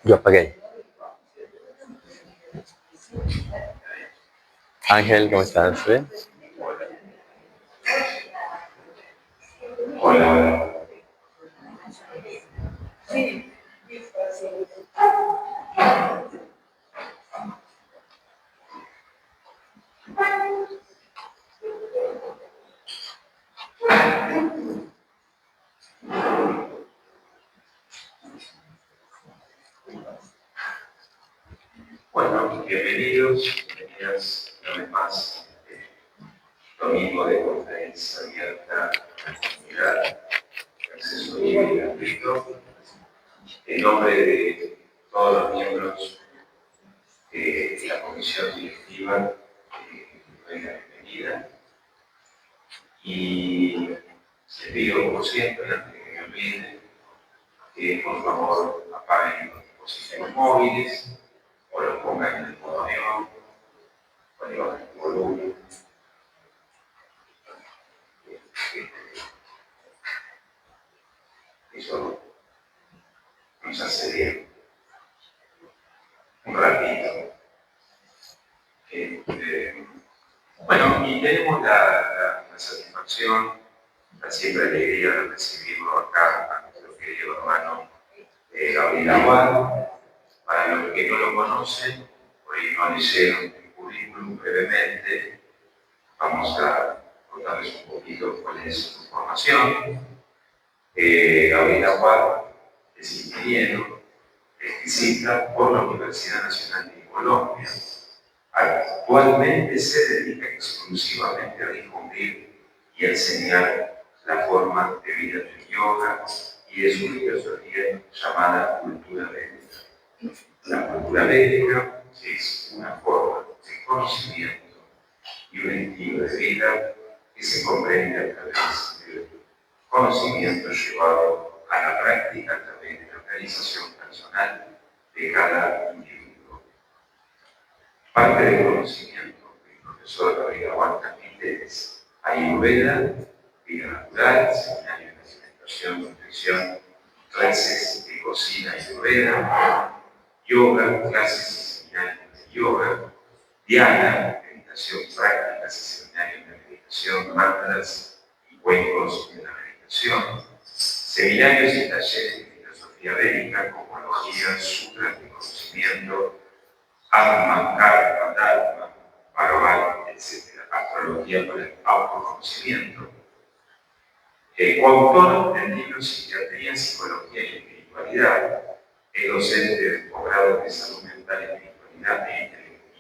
Yo apagué. Ángel, ¿cómo estás? ¿Bien? Hola. Bueno, bienvenidas una vez más. Domingo de conferencia abierta a la comunidad, acceso libre y gratuito. En nombre de todos los miembros de la comisión directiva, doy la bienvenida. Y les pido, como siempre, antes de que me olvide, que por favor apaguen los dispositivos móviles o los pongan en el modo avión o le bajen el volumen. Eso nos hace bien. Un ratito. Bueno, y tenemos la satisfacción, la siempre alegría de recibirlo acá a nuestro querido hermano Gabriel Aguado. Para los que no lo conocen, por ahí no leyeron el currículum brevemente, vamos a contarles un poquito cuál es su formación. Gabriel Aguado es ingeniero, electricista por la Universidad Nacional de Colombia. Actualmente se dedica exclusivamente a difundir y a enseñar la forma de vida del yoga y de su filosofía llamada cultura védica. La cultura védica es una forma de conocimiento y un estilo de vida que se comprende a través del conocimiento llevado a la práctica a través de la realización personal de cada individuo. Parte del conocimiento del profesor Gabriel Aguado transmite es Ayurveda, vida natural, seminario de alimentación, nutrición, clases de cocina Ayurveda, yoga, clases y seminarios de yoga, dhyana, meditación prácticas y seminarios de meditación, mantras y cuencos de la meditación, seminarios y talleres de filosofía védica, cosmología, sutras de conocimiento, Atma, Karma, Dharma, Bhagavan, etc. Astrología para el autoconocimiento. Coautor del libro Psiquiatría, Psicología y Espiritualidad, es docente del posgrado de Salud Mental y Espiritualidad e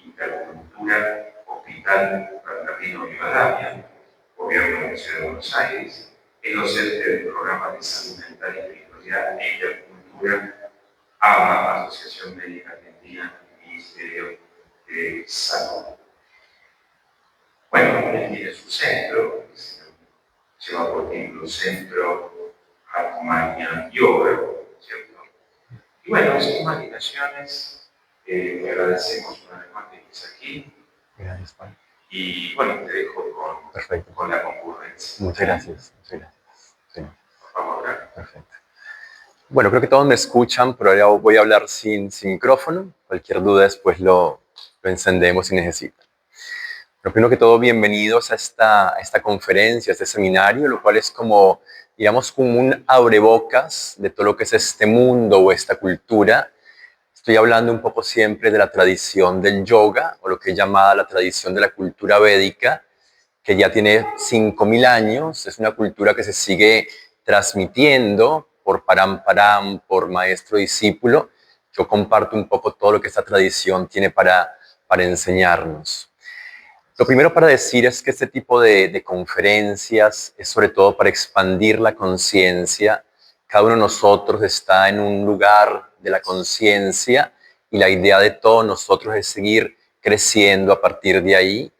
Intercultura, Hospital Bernardino Rivadavia, Gobierno de la Ciudad de Buenos Aires, es docente del programa de Salud Mental y Espiritualidad e Intercultura, AMA, Asociación Médica Argentina y Ministerio de Salud. Bueno, él tiene su centro, que se lleva por título Centro Atmanya Yoga, ¿cierto? Y bueno, sin más dilaciones, le agradecemos una vez más que estés aquí. Gracias, Juan. Y bueno, te dejo con la concurrencia. Muchas gracias. Muchas gracias. Sí. Por favor. Perfecto. Bueno, creo que todos me escuchan, pero ahora voy a hablar sin micrófono. Cualquier duda después lo encendemos si necesitan. Pero primero que todo, bienvenidos a esta conferencia, a este seminario, lo cual es como, digamos, como un abrebocas de todo lo que es este mundo o esta cultura. Estoy hablando un poco siempre de la tradición del yoga, o lo que es llamada la tradición de la cultura védica, que ya tiene 5.000 años. Es una cultura que se sigue transmitiendo por param, por maestro-discípulo. Yo comparto un poco todo lo que esta tradición tiene para enseñarnos. Lo primero para decir es que este tipo de conferencias es sobre todo para expandir la conciencia. Cada uno de nosotros está en un lugar de la conciencia y la idea de todos nosotros es seguir creciendo a partir de ahí.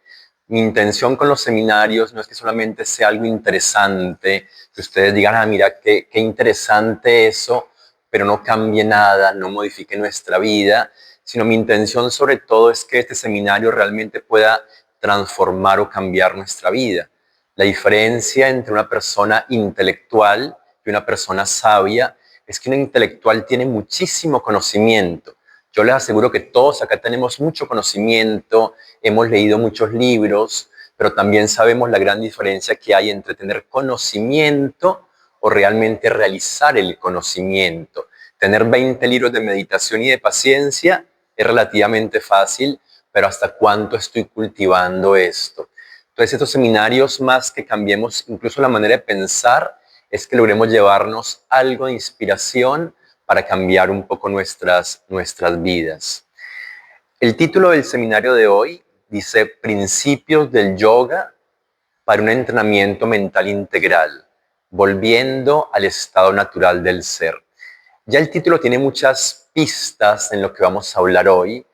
Mi intención con los seminarios no es que solamente sea algo interesante, que ustedes digan, mira, qué interesante eso, pero no cambie nada, no modifique nuestra vida, sino mi intención sobre todo es que este seminario realmente pueda transformar o cambiar nuestra vida. La diferencia entre una persona intelectual y una persona sabia es que un intelectual tiene muchísimo conocimiento. Yo les aseguro que todos acá tenemos mucho conocimiento, hemos leído muchos libros, pero también sabemos la gran diferencia que hay entre tener conocimiento o realmente realizar el conocimiento. Tener 20 libros de meditación y de paciencia es relativamente fácil, pero ¿hasta cuánto estoy cultivando esto? Entonces, estos seminarios, más que cambiemos incluso la manera de pensar, es que logremos llevarnos algo de inspiración para cambiar un poco nuestras vidas. El título del seminario de hoy dice Principios del Yoga para un entrenamiento mental integral, volviendo al estado natural del ser. Ya el título tiene muchas pistas en lo que vamos a hablar hoy.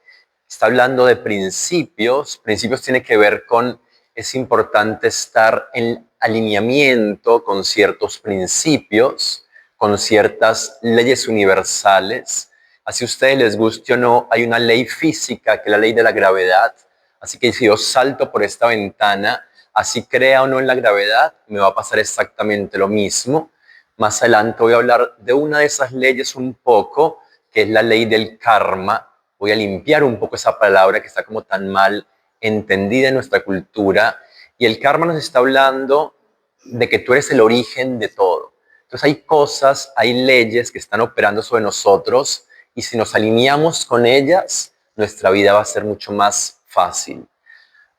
Está hablando de principios. Principios tiene que ver con, es importante estar en alineamiento con ciertos principios, con ciertas leyes universales. Así a ustedes les guste o no, hay una ley física que es la ley de la gravedad. Así que si yo salto por esta ventana, así crea o no en la gravedad, me va a pasar exactamente lo mismo. Más adelante voy a hablar de una de esas leyes un poco, que es la ley del karma. Voy a limpiar un poco esa palabra que está como tan mal entendida en nuestra cultura. Y el karma nos está hablando de que tú eres el origen de todo. Entonces hay cosas, hay leyes que están operando sobre nosotros y si nos alineamos con ellas, nuestra vida va a ser mucho más fácil.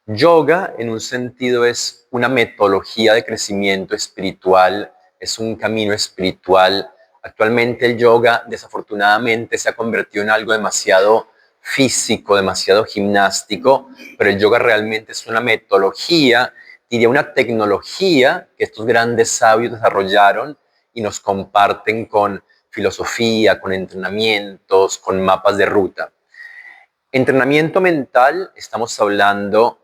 Yoga, en un sentido, es una metodología de crecimiento espiritual, es un camino espiritual. Actualmente el yoga, desafortunadamente, se ha convertido en algo demasiado físico, demasiado gimnástico, pero el yoga realmente es una metodología, diría una tecnología que estos grandes sabios desarrollaron y nos comparten con filosofía, con entrenamientos, con mapas de ruta. Entrenamiento mental, estamos hablando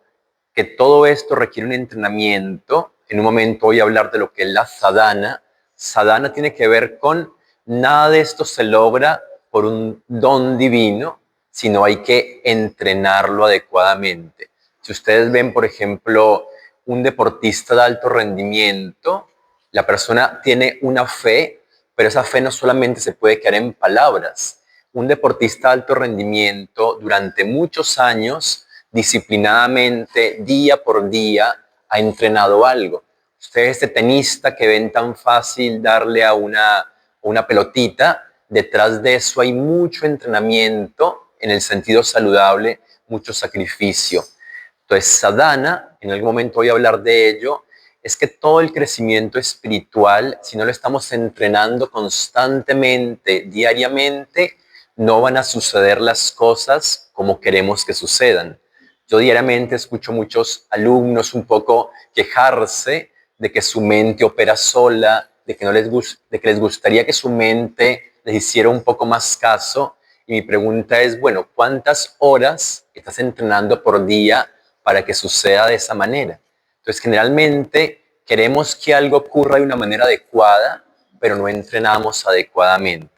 que todo esto requiere un entrenamiento. En un momento voy a hablar de lo que es la sadhana. Sadhana tiene que ver con nada de esto se logra por un don divino, sino hay que entrenarlo adecuadamente. Si ustedes ven, por ejemplo, un deportista de alto rendimiento, la persona tiene una fe, pero esa fe no solamente se puede quedar en palabras. Un deportista de alto rendimiento durante muchos años, disciplinadamente, día por día, ha entrenado algo. Ustedes, este tenista que ven tan fácil darle a una pelotita, detrás de eso hay mucho entrenamiento en el sentido saludable, mucho sacrificio. Entonces, sadhana, en algún momento voy a hablar de ello, es que todo el crecimiento espiritual, si no lo estamos entrenando constantemente, diariamente, no van a suceder las cosas como queremos que sucedan. Yo diariamente escucho muchos alumnos un poco quejarse de que su mente opera sola, de que les gustaría que su mente les hiciera un poco más caso. Y mi pregunta es, bueno, ¿cuántas horas estás entrenando por día para que suceda de esa manera? Entonces, generalmente queremos que algo ocurra de una manera adecuada, pero no entrenamos adecuadamente.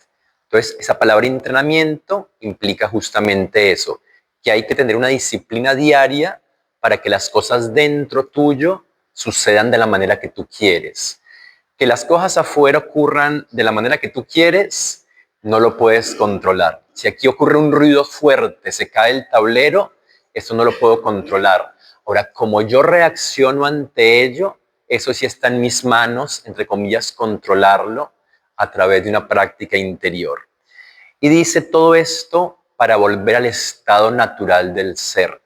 Entonces, esa palabra entrenamiento implica justamente eso, que hay que tener una disciplina diaria para que las cosas dentro tuyo sucedan de la manera que tú quieres. Que las cosas afuera ocurran de la manera que tú quieres, no lo puedes controlar. Si aquí ocurre un ruido fuerte, se cae el tablero, eso no lo puedo controlar. Ahora, como yo reacciono ante ello, eso sí está en mis manos, entre comillas, controlarlo a través de una práctica interior. Y dice todo esto para volver al estado natural del ser.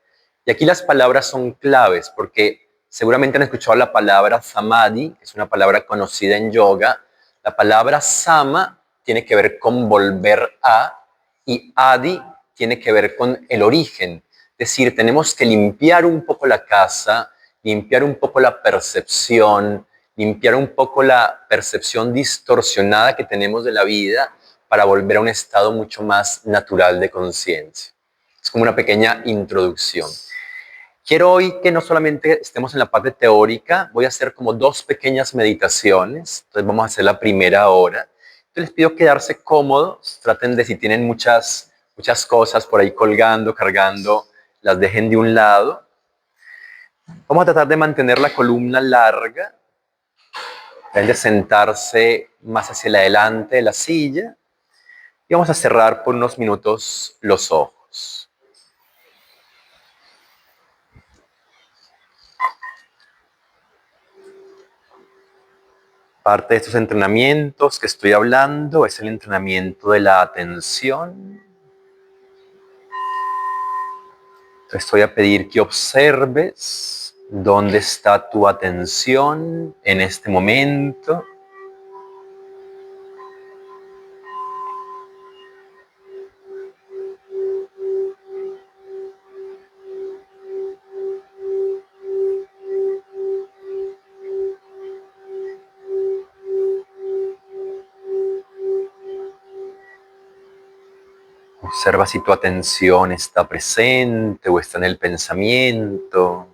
Y aquí las palabras son claves porque seguramente han escuchado la palabra samadhi, que es una palabra conocida en yoga. La palabra sama tiene que ver con volver a y adi tiene que ver con el origen. Es decir, tenemos que limpiar un poco la casa, limpiar un poco la percepción, limpiar un poco la percepción distorsionada que tenemos de la vida para volver a un estado mucho más natural de conciencia. Es como una pequeña introducción. Quiero hoy que no solamente estemos en la parte teórica, voy a hacer como dos pequeñas meditaciones. Entonces vamos a hacer la primera ahora. Entonces les pido quedarse cómodos, traten de si tienen muchas cosas por ahí colgando, cargando, las dejen de un lado. Vamos a tratar de mantener la columna larga. Traten de sentarse más hacia el adelante de la silla y vamos a cerrar por unos minutos los ojos. Parte de estos entrenamientos que estoy hablando es el entrenamiento de la atención. Entonces te voy a pedir que observes dónde está tu atención en este momento. Observa si tu atención está presente o está en el pensamiento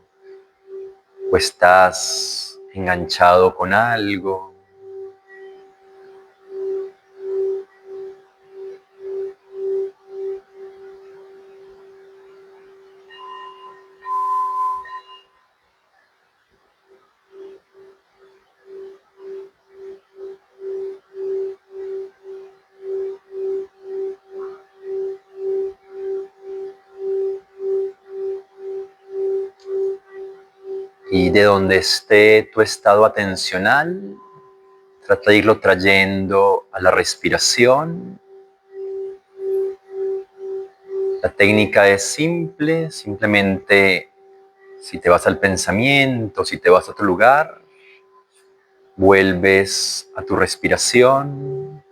o estás enganchado con algo. Y de donde esté tu estado atencional, trata de irlo trayendo a la respiración. La técnica es simple, simplemente si te vas al pensamiento, si te vas a otro lugar, vuelves a tu respiración.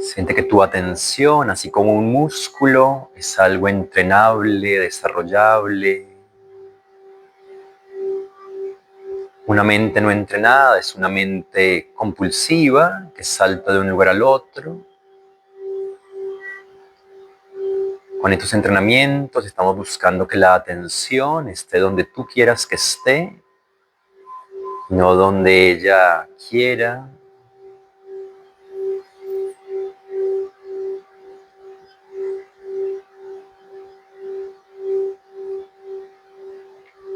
Siente que tu atención, así como un músculo, es algo entrenable, desarrollable. Una mente no entrenada es una mente compulsiva que salta de un lugar al otro. Con estos entrenamientos estamos buscando que la atención esté donde tú quieras que esté, no donde ella quiera.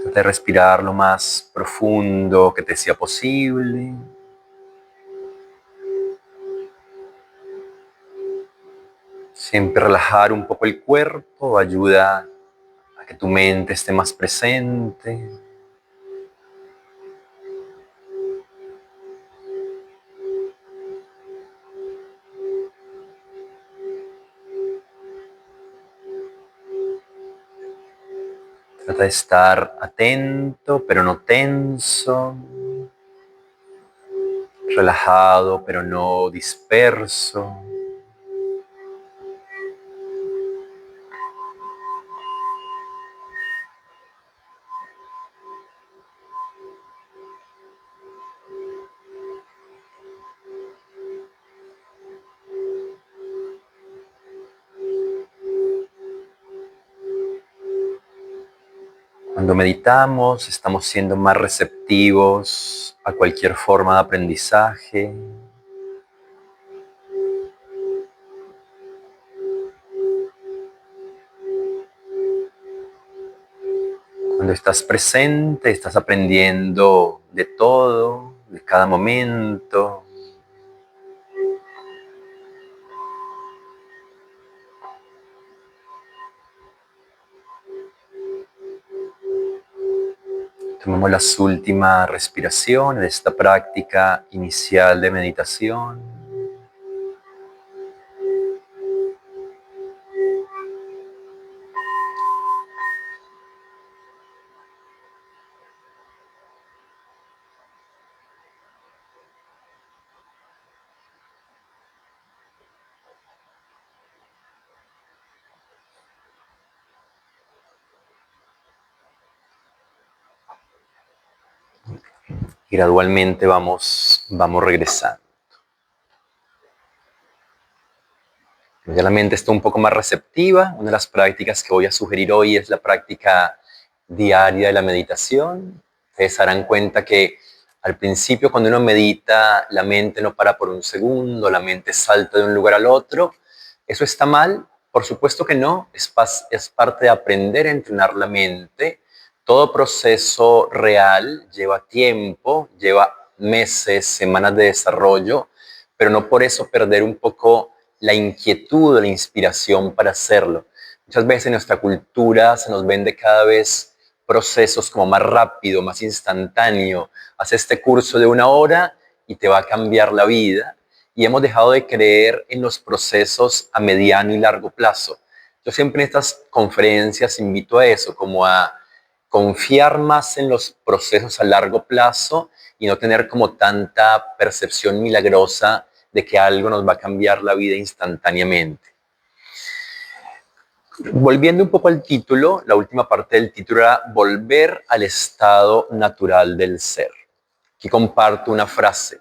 Trata de respirar lo más profundo que te sea posible. Siempre relajar un poco el cuerpo ayuda a que tu mente esté más presente. Trata de estar atento, pero no tenso. Relajado, pero no disperso. Cuando meditamos, estamos siendo más receptivos a cualquier forma de aprendizaje. Cuando estás presente, estás aprendiendo de todo, de cada momento. Tomamos las últimas respiraciones de esta práctica inicial de meditación. Y gradualmente vamos Vamos regresando. Ya la mente está un poco más receptiva. Una de las prácticas que voy a sugerir hoy es la práctica diaria de la meditación. Ustedes se darán cuenta que al principio, cuando uno medita, la mente no para por un segundo, la mente salta de un lugar al otro. ¿Eso está mal? Por supuesto que no. Es parte de aprender a entrenar la mente. Todo proceso real lleva tiempo, lleva meses, semanas de desarrollo, pero no por eso perder un poco la inquietud o la inspiración para hacerlo. Muchas veces en nuestra cultura se nos vende cada vez procesos como más rápido, más instantáneo. Haz este curso de 1 hora y te va a cambiar la vida. Y hemos dejado de creer en los procesos a mediano y largo plazo. Yo siempre en estas conferencias invito a eso, como a confiar más en los procesos a largo plazo y no tener como tanta percepción milagrosa de que algo nos va a cambiar la vida instantáneamente. Volviendo un poco al título, la última parte del título era volver al estado natural del ser. Aquí comparto una frase.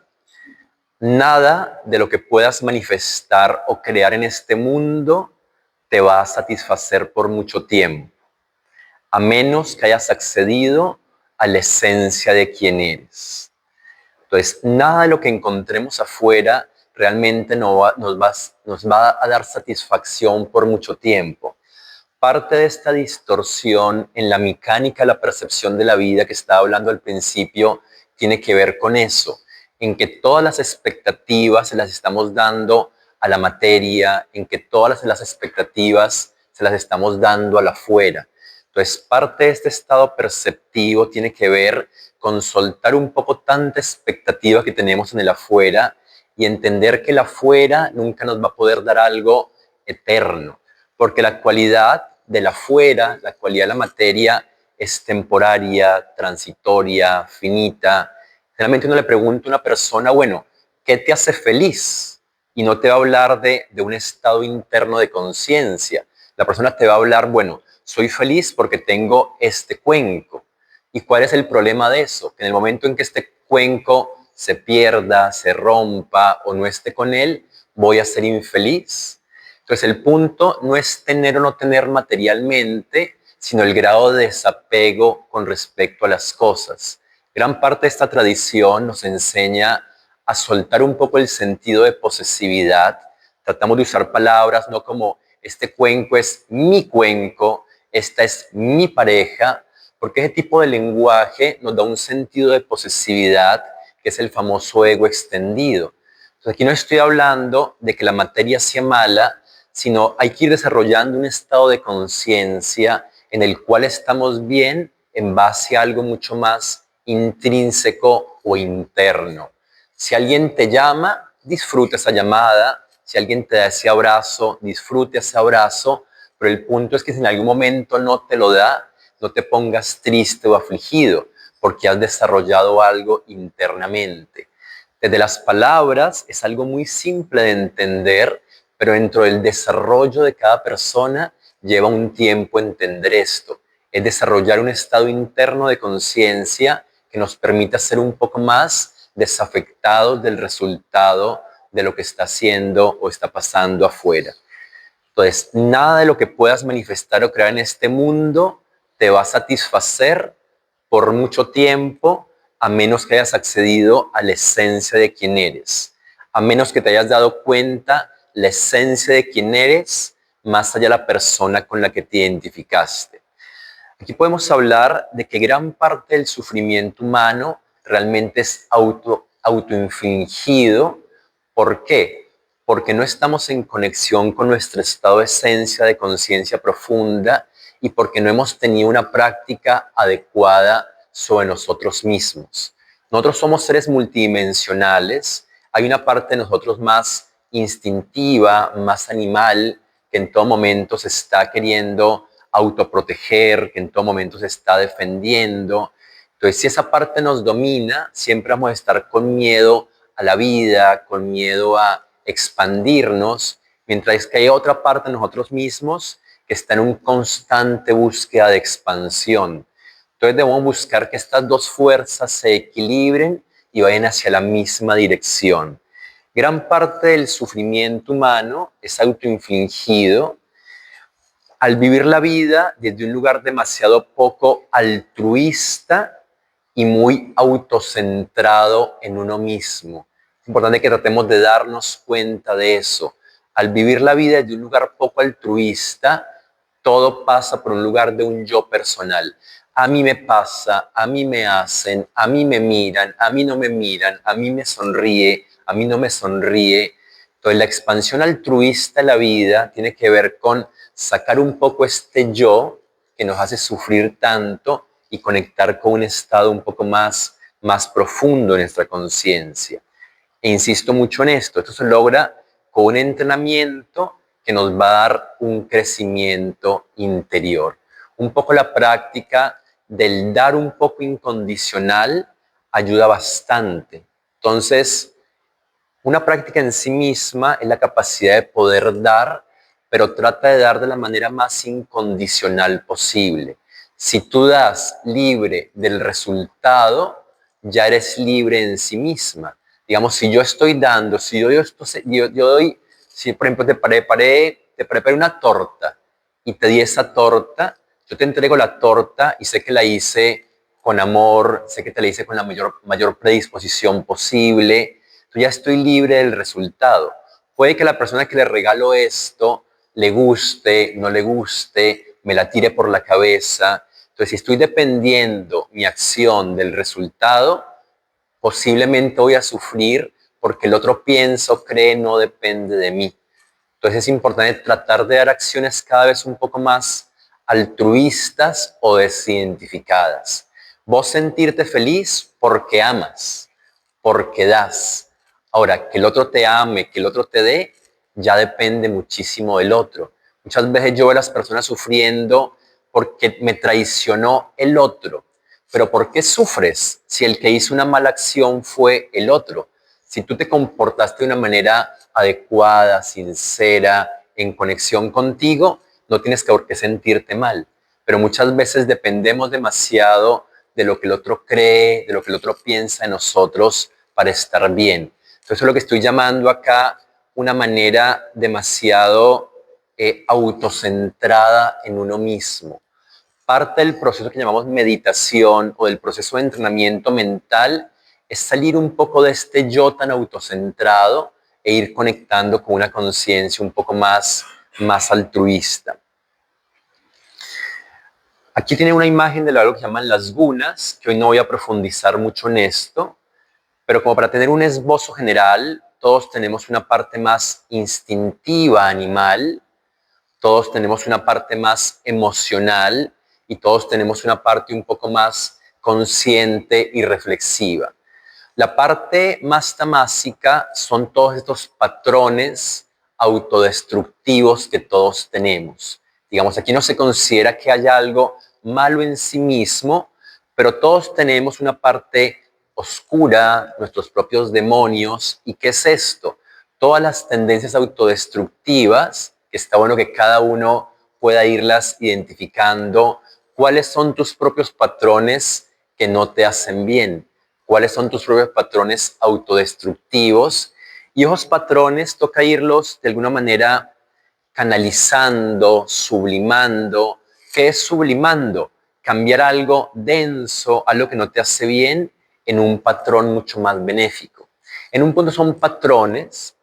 Nada de lo que puedas manifestar o crear en este mundo te va a satisfacer por mucho tiempo, a menos que hayas accedido a la esencia de quién eres. Entonces, nada de lo que encontremos afuera realmente nos va a dar satisfacción por mucho tiempo. Parte de esta distorsión en la mecánica, la percepción de la vida que estaba hablando al principio, tiene que ver con eso, en que todas las expectativas se las estamos dando a la materia, en que todas las expectativas se las estamos dando a la afuera. Entonces, parte de este estado perceptivo tiene que ver con soltar un poco tanta expectativa que tenemos en el afuera y entender que el afuera nunca nos va a poder dar algo eterno, porque la cualidad de la afuera, la cualidad de la materia es temporaria, transitoria, finita. Generalmente uno le pregunta a una persona, bueno, ¿qué te hace feliz? Y no te va a hablar de un estado interno de conciencia. La persona te va a hablar, bueno, soy feliz porque tengo este cuenco. ¿Y cuál es el problema de eso? Que en el momento en que este cuenco se pierda, se rompa o no esté con él, voy a ser infeliz. Entonces el punto no es tener o no tener materialmente, sino el grado de desapego con respecto a las cosas. Gran parte de esta tradición nos enseña a soltar un poco el sentido de posesividad. Tratamos de usar palabras no como este cuenco es mi cuenco, esta es mi pareja, porque ese tipo de lenguaje nos da un sentido de posesividad que es el famoso ego extendido. Entonces aquí no estoy hablando de que la materia sea mala, sino hay que ir desarrollando un estado de conciencia en el cual estamos bien en base a algo mucho más intrínseco o interno. Si alguien te llama, disfruta esa llamada. Si alguien te da ese abrazo, disfrute ese abrazo. Pero el punto es que si en algún momento no te lo da, no te pongas triste o afligido, porque has desarrollado algo internamente. Desde las palabras es algo muy simple de entender, pero dentro del desarrollo de cada persona lleva un tiempo entender esto. Es desarrollar un estado interno de conciencia que nos permita ser un poco más desafectados del resultado de lo que está haciendo o está pasando afuera. Entonces, nada de lo que puedas manifestar o crear en este mundo te va a satisfacer por mucho tiempo, a menos que hayas accedido a la esencia de quién eres, a menos que te hayas dado cuenta la esencia de quién eres, más allá de la persona con la que te identificaste. Aquí podemos hablar de que gran parte del sufrimiento humano realmente es autoinfligido. ¿Por qué? Porque no estamos en conexión con nuestro estado de esencia de conciencia profunda y porque no hemos tenido una práctica adecuada sobre nosotros mismos. Nosotros somos seres multidimensionales. Hay una parte de nosotros más instintiva, más animal, que en todo momento se está queriendo autoproteger, que en todo momento se está defendiendo. Entonces, si esa parte nos domina, siempre vamos a estar con miedo a la vida, con miedo a expandirnos, mientras que hay otra parte de nosotros mismos que está en una constante búsqueda de expansión. Entonces debemos buscar que estas dos fuerzas se equilibren y vayan hacia la misma dirección. Gran parte del sufrimiento humano es autoinfligido al vivir la vida desde un lugar demasiado poco altruista y muy autocentrado en uno mismo. Es importante que tratemos de darnos cuenta de eso. Al vivir la vida desde un lugar poco altruista, todo pasa por un lugar de un yo personal. A mí me pasa, a mí me hacen, a mí me miran, a mí no me miran, a mí me sonríe, a mí no me sonríe. Entonces la expansión altruista de la vida tiene que ver con sacar un poco este yo que nos hace sufrir tanto y conectar con un estado un poco más profundo en nuestra conciencia. E insisto mucho en esto se logra con un entrenamiento que nos va a dar un crecimiento interior. Un poco la práctica del dar un poco incondicional ayuda bastante. Entonces, una práctica en sí misma es la capacidad de poder dar, pero trata de dar de la manera más incondicional posible. Si tú das libre del resultado, ya eres libre en sí misma. Digamos, si yo estoy dando, si yo doy, si por ejemplo te preparé una torta y te di esa torta, yo te entrego la torta y sé que la hice con amor, sé que te la hice con la mayor predisposición posible, ya estoy libre del resultado. Puede que la persona que le regalo esto le guste, no le guste, me la tire por la cabeza. Entonces, si estoy dependiendo mi acción del resultado, posiblemente voy a sufrir porque el otro piensa o cree no depende de mí. Entonces es importante tratar de dar acciones cada vez un poco más altruistas o desidentificadas. Vos sentirte feliz porque amas, porque das. Ahora, que el otro te ame, que el otro te dé, ya depende muchísimo del otro. Muchas veces yo veo a las personas sufriendo porque me traicionó el otro. Pero ¿por qué sufres si el que hizo una mala acción fue el otro? Si tú te comportaste de una manera adecuada, sincera, en conexión contigo, no tienes por qué sentirte mal. Pero muchas veces dependemos demasiado de lo que el otro cree, de lo que el otro piensa de nosotros para estar bien. Entonces, eso es lo que estoy llamando acá una manera demasiado autocentrada en uno mismo. Parte del proceso que llamamos meditación o del proceso de entrenamiento mental es salir un poco de este yo tan autocentrado e ir conectando con una conciencia un poco más altruista. Aquí tiene una imagen de algo que llaman las gunas, que hoy no voy a profundizar mucho en esto, pero como para tener un esbozo general, todos tenemos una parte más instintiva animal, todos tenemos una parte más emocional y todos tenemos una parte un poco más consciente y reflexiva. La parte más tamásica son todos estos patrones autodestructivos que todos tenemos. Digamos, aquí no se considera que haya algo malo en sí mismo, pero todos tenemos una parte oscura, nuestros propios demonios. ¿Y qué es esto? Todas las tendencias autodestructivas, que está bueno que cada uno pueda irlas identificando. ¿Cuáles son tus propios patrones que no te hacen bien? ¿Cuáles son tus propios patrones autodestructivos? Y esos patrones toca irlos de alguna manera canalizando, sublimando. ¿Qué es sublimando? Cambiar algo denso, algo que no te hace bien, en un patrón mucho más benéfico. En un punto son patrones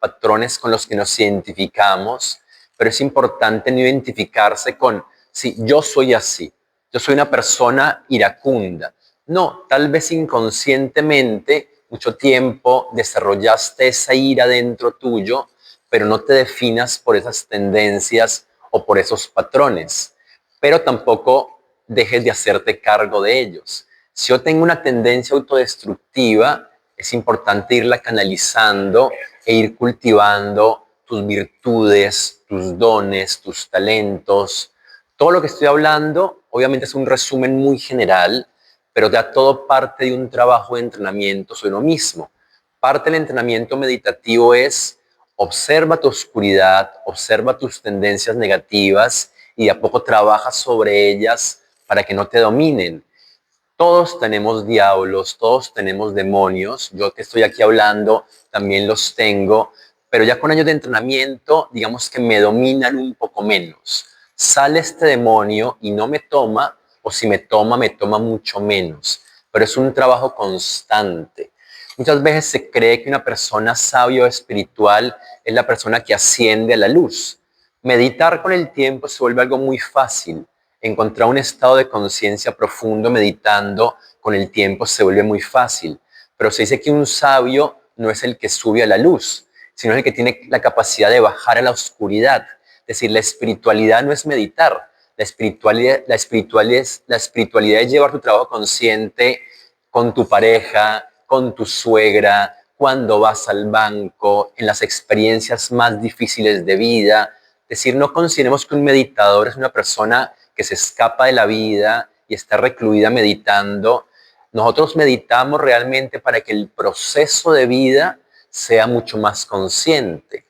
con los que nos identificamos, pero es importante no identificarse con, sí, yo soy así, yo soy una persona iracunda. No, tal vez inconscientemente mucho tiempo desarrollaste esa ira dentro tuyo, pero no te definas por esas tendencias o por esos patrones, pero tampoco dejes de hacerte cargo de ellos. Si yo tengo una tendencia autodestructiva, es importante irla canalizando e ir cultivando tus virtudes, tus dones, tus talentos. Todo lo que estoy hablando, obviamente es un resumen muy general, pero da todo parte de un trabajo de entrenamiento sobre uno mismo. Parte del entrenamiento meditativo es observa tu oscuridad, observa tus tendencias negativas y de a poco trabaja sobre ellas para que no te dominen. Todos tenemos diablos, todos tenemos demonios. Yo que estoy aquí hablando también los tengo, pero ya con años de entrenamiento, digamos que me dominan un poco menos. Sale este demonio y no me toma, o si me toma mucho menos. Pero es un trabajo constante. Muchas veces se cree que una persona sabia o espiritual es la persona que asciende a la luz. Meditar con el tiempo se vuelve algo muy fácil. Encontrar un estado de conciencia profundo meditando con el tiempo se vuelve muy fácil. Pero se dice que un sabio no es el que sube a la luz, sino el que tiene la capacidad de bajar a la oscuridad. Es decir, la espiritualidad no es meditar. La espiritualidad es llevar tu trabajo consciente con tu pareja, con tu suegra, cuando vas al banco, en las experiencias más difíciles de vida. Es decir, no consideremos que un meditador es una persona que se escapa de la vida y está recluida meditando. Nosotros meditamos realmente para que el proceso de vida sea mucho más consciente.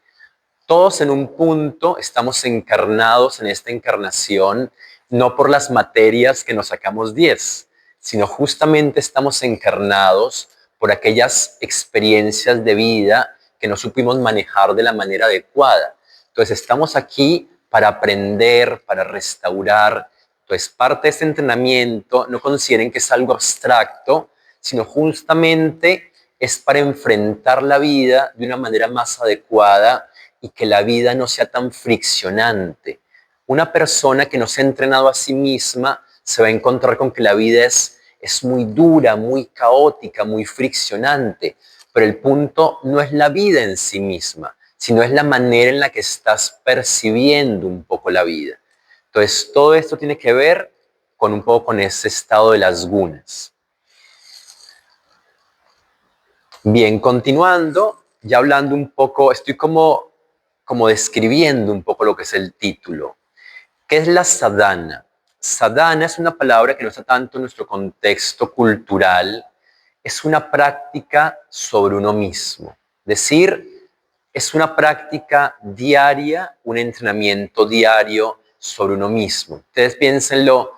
Todos en un punto estamos encarnados en esta encarnación, no por las materias que nos sacamos 10, sino justamente estamos encarnados por aquellas experiencias de vida que no supimos manejar de la manera adecuada. Entonces estamos aquí para aprender, para restaurar. Entonces parte de este entrenamiento, no consideren que es algo abstracto, sino justamente es para enfrentar la vida de una manera más adecuada y que la vida no sea tan friccionante. Una persona que no se ha entrenado a sí misma se va a encontrar con que la vida es muy dura, muy caótica, muy friccionante, pero el punto no es la vida en sí misma, sino es la manera en la que estás percibiendo un poco la vida. Entonces, todo esto tiene que ver con un poco con ese estado de las gunas. Bien, continuando, ya hablando un poco, estoy como describiendo un poco lo que es el título. ¿Qué es la sadhana? Sadhana es una palabra que no está tanto en nuestro contexto cultural, es una práctica sobre uno mismo. Es decir, es una práctica diaria, un entrenamiento diario sobre uno mismo. Ustedes piénsenlo,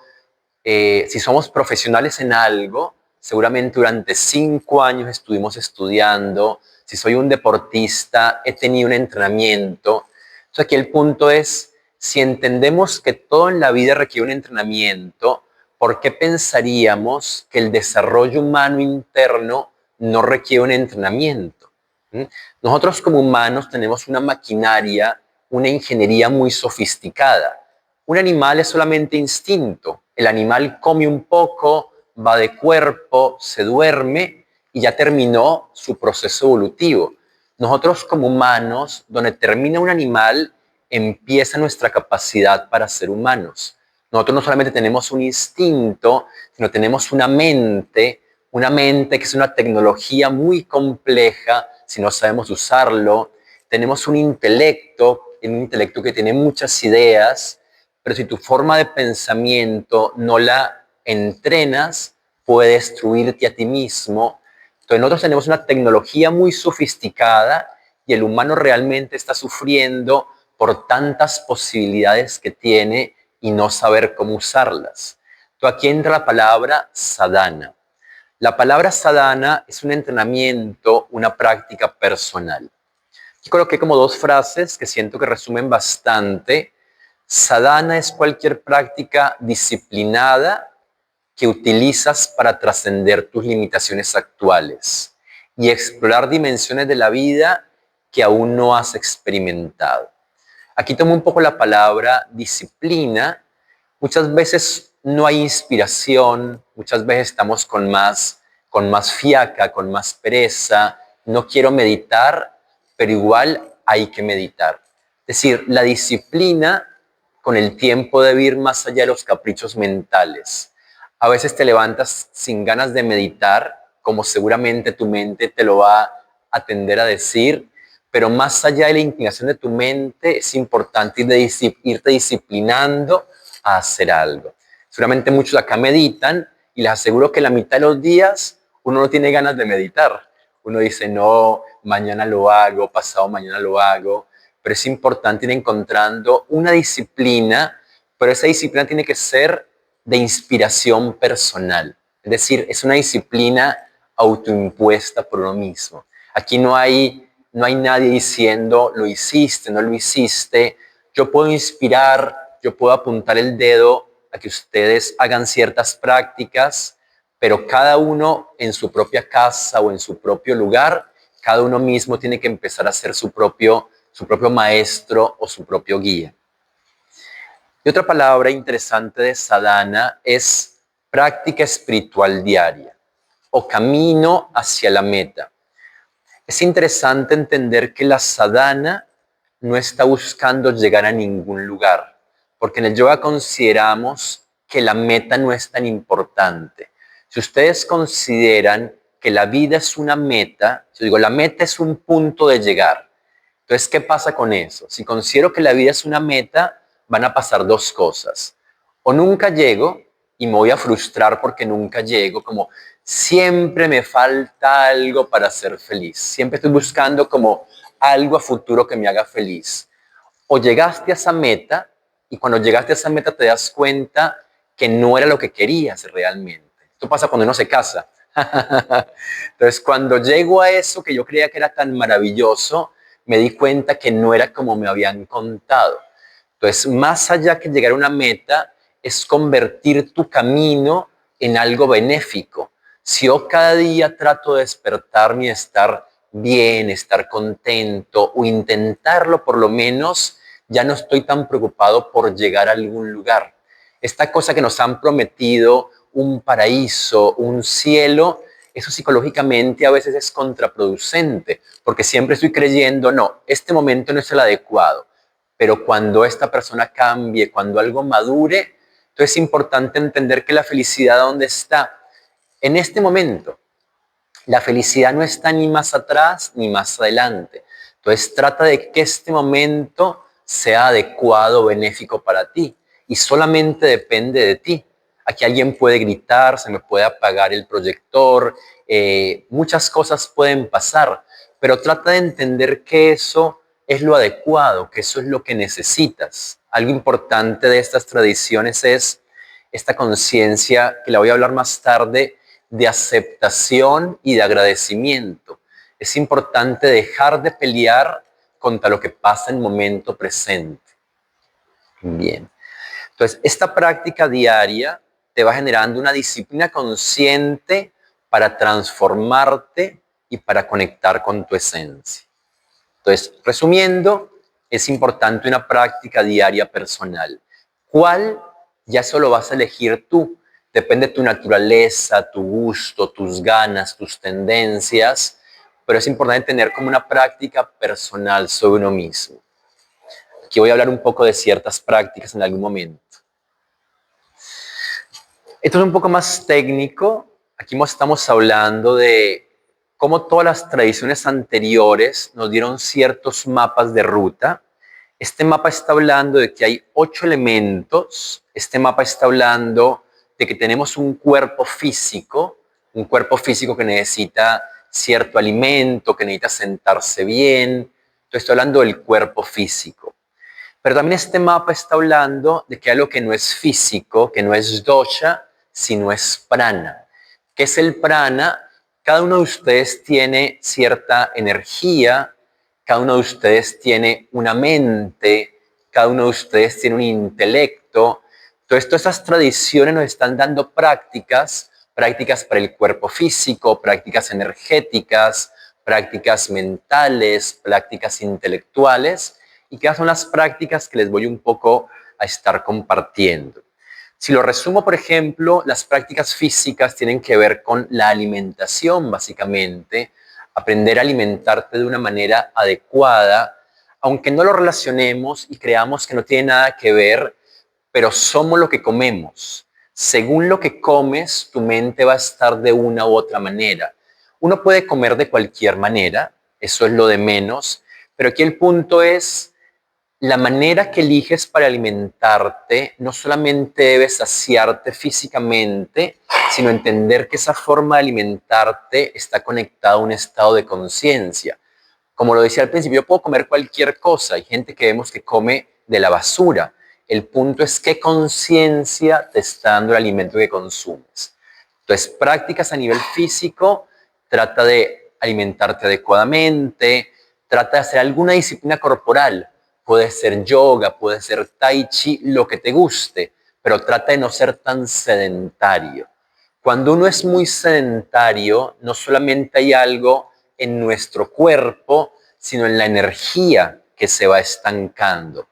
si somos profesionales en algo, seguramente durante 5 años estuvimos estudiando. Si soy un deportista, he tenido un entrenamiento. Entonces aquí el punto es, si entendemos que todo en la vida requiere un entrenamiento, ¿por qué pensaríamos que el desarrollo humano interno no requiere un entrenamiento? ¿Mm? Nosotros como humanos tenemos una maquinaria, una ingeniería muy sofisticada. Un animal es solamente instinto. El animal come un poco, va de cuerpo, se duerme y ya terminó su proceso evolutivo. Nosotros como humanos, donde termina un animal, empieza nuestra capacidad para ser humanos. Nosotros no solamente tenemos un instinto, sino tenemos una mente que es una tecnología muy compleja si no sabemos usarlo. Tenemos un intelecto que tiene muchas ideas, pero si tu forma de pensamiento no la entrenas, puede destruirte a ti mismo. Entonces nosotros tenemos una tecnología muy sofisticada y el humano realmente está sufriendo por tantas posibilidades que tiene y no saber cómo usarlas. Entonces aquí entra la palabra sadhana. La palabra sadhana es un entrenamiento, una práctica personal. Yo creo que hay como 2 frases que siento que resumen bastante. Sadhana es cualquier práctica disciplinada que utilizas para trascender tus limitaciones actuales y explorar dimensiones de la vida que aún no has experimentado. Aquí tomo un poco la palabra disciplina. Muchas veces no hay inspiración, muchas veces estamos con más fiaca, con más pereza, no quiero meditar, pero igual hay que meditar. Es decir, la disciplina con el tiempo debe ir más allá de los caprichos mentales. A veces te levantas sin ganas de meditar, como seguramente tu mente te lo va a tender a decir, pero más allá de la inclinación de tu mente, es importante irte disciplinando a hacer algo. Seguramente muchos acá meditan y les aseguro que la mitad de los días uno no tiene ganas de meditar. Uno dice, no, mañana lo hago, pasado mañana lo hago, pero es importante ir encontrando una disciplina, pero esa disciplina tiene que ser de inspiración personal. Es decir, es una disciplina autoimpuesta por uno mismo. Aquí no hay nadie diciendo, lo hiciste, no lo hiciste. Yo puedo inspirar, yo puedo apuntar el dedo a que ustedes hagan ciertas prácticas, pero cada uno en su propia casa o en su propio lugar, cada uno mismo tiene que empezar a ser su propio maestro o su propio guía. Y otra palabra interesante de sadhana es práctica espiritual diaria o camino hacia la meta. Es interesante entender que la sadhana no está buscando llegar a ningún lugar, porque en el yoga consideramos que la meta no es tan importante. Si ustedes consideran que la vida es una meta, yo digo, la meta es un punto de llegar. Entonces, ¿qué pasa con eso? Si considero que la vida es una meta, van a pasar dos cosas. O nunca llego y me voy a frustrar porque nunca llego, como siempre me falta algo para ser feliz. Siempre estoy buscando como algo a futuro que me haga feliz. O llegaste a esa meta y cuando llegaste a esa meta te das cuenta que no era lo que querías realmente. Esto pasa cuando uno se casa. Entonces, cuando llego a eso que yo creía que era tan maravilloso, me di cuenta que no era como me habían contado. Entonces, más allá que llegar a una meta, es convertir tu camino en algo benéfico. Si yo cada día trato de despertarme y estar bien, estar contento o intentarlo por lo menos, ya no estoy tan preocupado por llegar a algún lugar. Esta cosa que nos han prometido, un paraíso, un cielo, eso psicológicamente a veces es contraproducente, porque siempre estoy creyendo, no, este momento no es el adecuado, pero cuando esta persona cambie, cuando algo madure, entonces es importante entender que la felicidad, ¿dónde está? En este momento. La felicidad no está ni más atrás ni más adelante. Entonces trata de que este momento sea adecuado, benéfico para ti. Y solamente depende de ti. Aquí alguien puede gritar, se me puede apagar el proyector, muchas cosas pueden pasar, pero trata de entender que eso es lo adecuado, que eso es lo que necesitas. Algo importante de estas tradiciones es esta conciencia, que la voy a hablar más tarde, de aceptación y de agradecimiento. Es importante dejar de pelear contra lo que pasa en el momento presente. Bien. Entonces, esta práctica diaria te va generando una disciplina consciente para transformarte y para conectar con tu esencia. Entonces, resumiendo, es importante una práctica diaria personal. ¿Cuál? Ya eso lo vas a elegir tú. Depende de tu naturaleza, tu gusto, tus ganas, tus tendencias, pero es importante tener como una práctica personal sobre uno mismo. Aquí voy a hablar un poco de ciertas prácticas en algún momento. Esto es un poco más técnico. Aquí estamos hablando de cómo todas las tradiciones anteriores nos dieron ciertos mapas de ruta. Este mapa está hablando de que hay 8 elementos. Este mapa está hablando de que tenemos un cuerpo físico que necesita cierto alimento, que necesita sentarse bien. Entonces estoy hablando del cuerpo físico. Pero también este mapa está hablando de que hay algo que no es físico, que no es dosha, sino es prana. ¿Qué es el prana? Cada uno de ustedes tiene cierta energía, cada uno de ustedes tiene una mente, cada uno de ustedes tiene un intelecto. Entonces, todas estas tradiciones nos están dando prácticas para el cuerpo físico, prácticas energéticas, prácticas mentales, prácticas intelectuales. ¿Y qué son las prácticas que les voy un poco a estar compartiendo? Si lo resumo, por ejemplo, las prácticas físicas tienen que ver con la alimentación, básicamente. Aprender a alimentarte de una manera adecuada, aunque no lo relacionemos y creamos que no tiene nada que ver, pero somos lo que comemos. Según lo que comes, tu mente va a estar de una u otra manera. Uno puede comer de cualquier manera, eso es lo de menos, pero aquí el punto es la manera que eliges para alimentarte. No solamente debes saciarte físicamente, sino entender que esa forma de alimentarte está conectada a un estado de conciencia. Como lo decía al principio, yo puedo comer cualquier cosa. Hay gente que vemos que come de la basura. El punto es qué conciencia te está dando el alimento que consumes. Entonces, prácticas a nivel físico, trata de alimentarte adecuadamente, trata de hacer alguna disciplina corporal. Puede ser yoga, puede ser tai chi, lo que te guste, pero trata de no ser tan sedentario. Cuando uno es muy sedentario, no solamente hay algo en nuestro cuerpo, sino en la energía que se va estancando.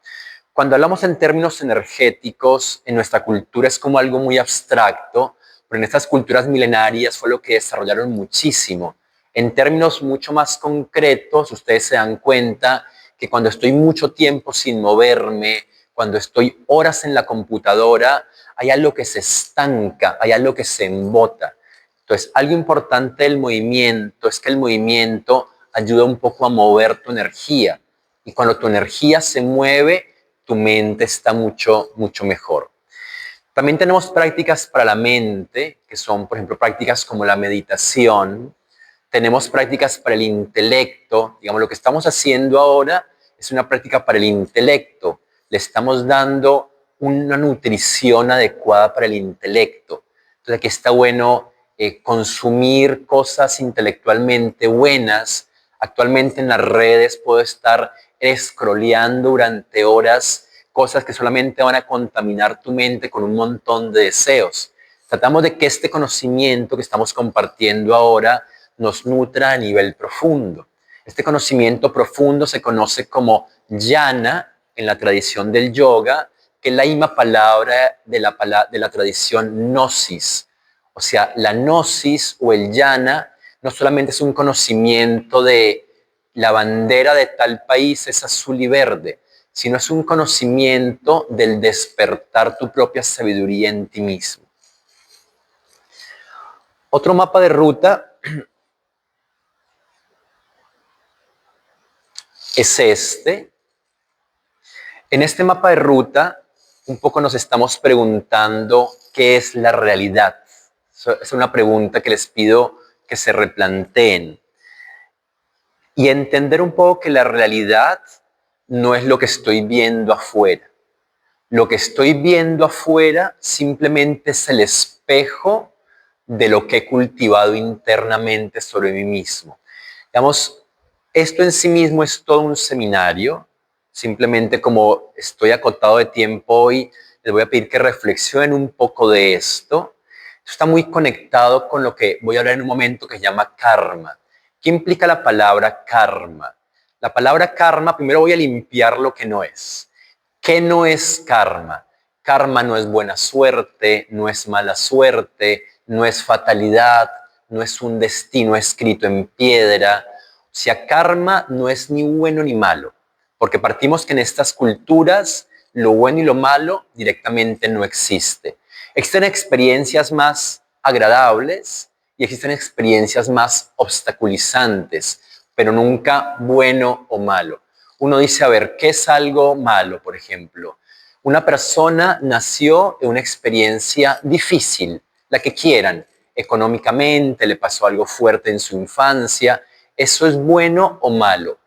Cuando hablamos en términos energéticos, en nuestra cultura es como algo muy abstracto, pero en estas culturas milenarias fue lo que desarrollaron muchísimo. En términos mucho más concretos, ustedes se dan cuenta que cuando estoy mucho tiempo sin moverme, cuando estoy horas en la computadora, hay algo que se estanca, hay algo que se embota. Entonces, algo importante del movimiento es que el movimiento ayuda un poco a mover tu energía. Y cuando tu energía se mueve, tu mente está mucho, mucho mejor. También tenemos prácticas para la mente, que son, por ejemplo, prácticas como la meditación. Tenemos prácticas para el intelecto. Digamos, lo que estamos haciendo ahora es una práctica para el intelecto. Le estamos dando una nutrición adecuada para el intelecto. Entonces, aquí está bueno consumir cosas intelectualmente buenas. Actualmente en las redes puedo estar scrolleando durante horas cosas que solamente van a contaminar tu mente con un montón de deseos. Tratamos de que este conocimiento que estamos compartiendo ahora nos nutra a nivel profundo. Este conocimiento profundo se conoce como jnana en la tradición del yoga, que es la misma palabra de la tradición gnosis. O sea, la gnosis o el jnana no solamente es un conocimiento de la bandera de tal país es azul y verde, sino es un conocimiento del despertar tu propia sabiduría en ti mismo. Otro mapa de ruta es este. En este mapa de ruta, un poco nos estamos preguntando qué es la realidad. Es una pregunta que les pido que se replanteen. Y entender un poco que la realidad no es lo que estoy viendo afuera. Lo que estoy viendo afuera simplemente es el espejo de lo que he cultivado internamente sobre mí mismo. Digamos, esto en sí mismo es todo un seminario. Simplemente como estoy acotado de tiempo hoy, les voy a pedir que reflexionen un poco de esto. Esto está muy conectado con lo que voy a hablar en un momento que se llama karma. ¿Qué implica la palabra karma? La palabra karma, primero voy a limpiar lo que no es. ¿Qué no es karma? Karma no es buena suerte, no es mala suerte, no es fatalidad, no es un destino escrito en piedra. O sea, karma no es ni bueno ni malo, porque partimos que en estas culturas lo bueno y lo malo directamente no existe. Existen experiencias más agradables y existen experiencias más obstaculizantes, pero nunca bueno o malo. Uno dice, a ver, ¿qué es algo malo, por ejemplo? Una persona nació en una experiencia difícil, la que quieran, económicamente, le pasó algo fuerte en su infancia. ¿Eso es bueno o malo?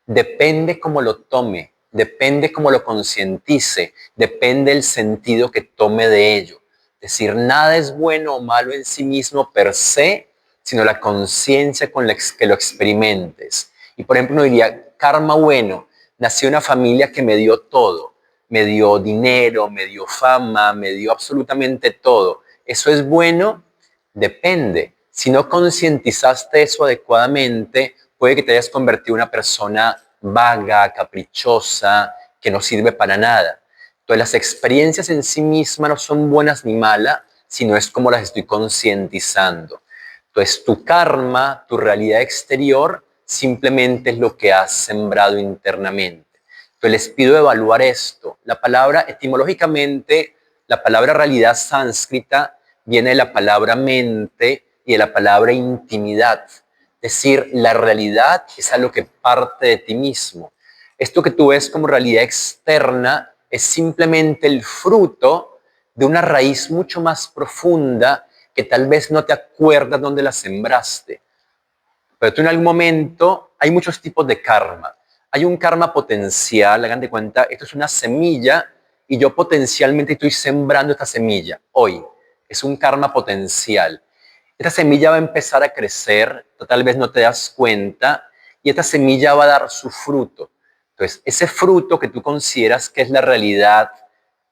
Depende cómo lo tome, depende cómo lo concientice, depende el sentido que tome de ello. Es decir, nada es bueno o malo en sí mismo per se, sino la conciencia con la que lo experimentes. Y por ejemplo, uno diría, karma bueno, nací en una familia que me dio todo, me dio dinero, me dio fama, me dio absolutamente todo. ¿Eso es bueno? Depende. Si no concientizaste eso adecuadamente, puede que te hayas convertido en una persona vaga, caprichosa, que no sirve para nada. Entonces, las experiencias en sí mismas no son buenas ni malas, sino es como las estoy concientizando. Entonces, tu karma, tu realidad exterior, simplemente es lo que has sembrado internamente. Entonces, les pido evaluar esto. La palabra, etimológicamente, la palabra realidad sánscrita viene de la palabra mente y de la palabra intimidad. Es decir, la realidad es algo que parte de ti mismo. Esto que tú ves como realidad externa es simplemente el fruto de una raíz mucho más profunda que tal vez no te acuerdas dónde la sembraste. Pero tú en algún momento, hay muchos tipos de karma. Hay un karma potencial, hagan de cuenta, esto es una semilla y yo potencialmente estoy sembrando esta semilla hoy. Es un karma potencial. Esta semilla va a empezar a crecer, tal vez no te das cuenta, y esta semilla va a dar su fruto. Entonces, ese fruto que tú consideras que es la realidad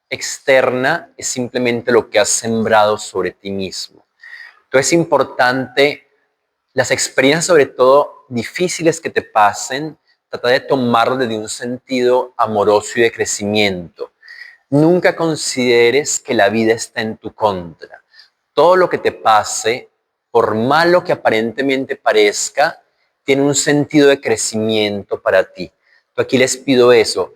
externa es simplemente lo que has sembrado sobre ti mismo. Entonces, es importante las experiencias, sobre todo difíciles que te pasen, trata de tomarlo desde un sentido amoroso y de crecimiento. Nunca consideres que la vida está en tu contra. Todo lo que te pase, por malo que aparentemente parezca, tiene un sentido de crecimiento para ti. Yo aquí les pido eso.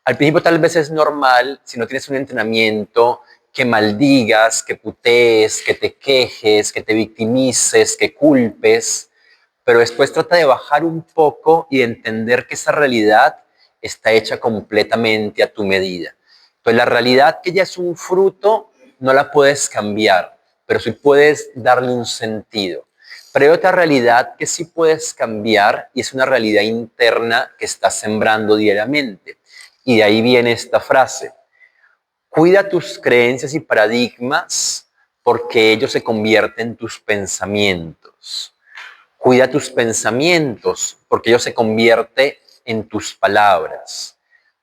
Al principio tal vez es normal, si no tienes un entrenamiento, que maldigas, que putees, que te quejes, que te victimices, que culpes, pero después trata de bajar un poco y de entender que esa realidad está hecha completamente a tu medida. Entonces la realidad que ya es un fruto no la puedes cambiar, pero sí puedes darle un sentido. Pero hay otra realidad que sí puedes cambiar y es una realidad interna que estás sembrando diariamente. Y de ahí viene esta frase: cuida tus creencias y paradigmas porque ellos se convierten en tus pensamientos. Cuida tus pensamientos porque ellos se convierten en tus palabras.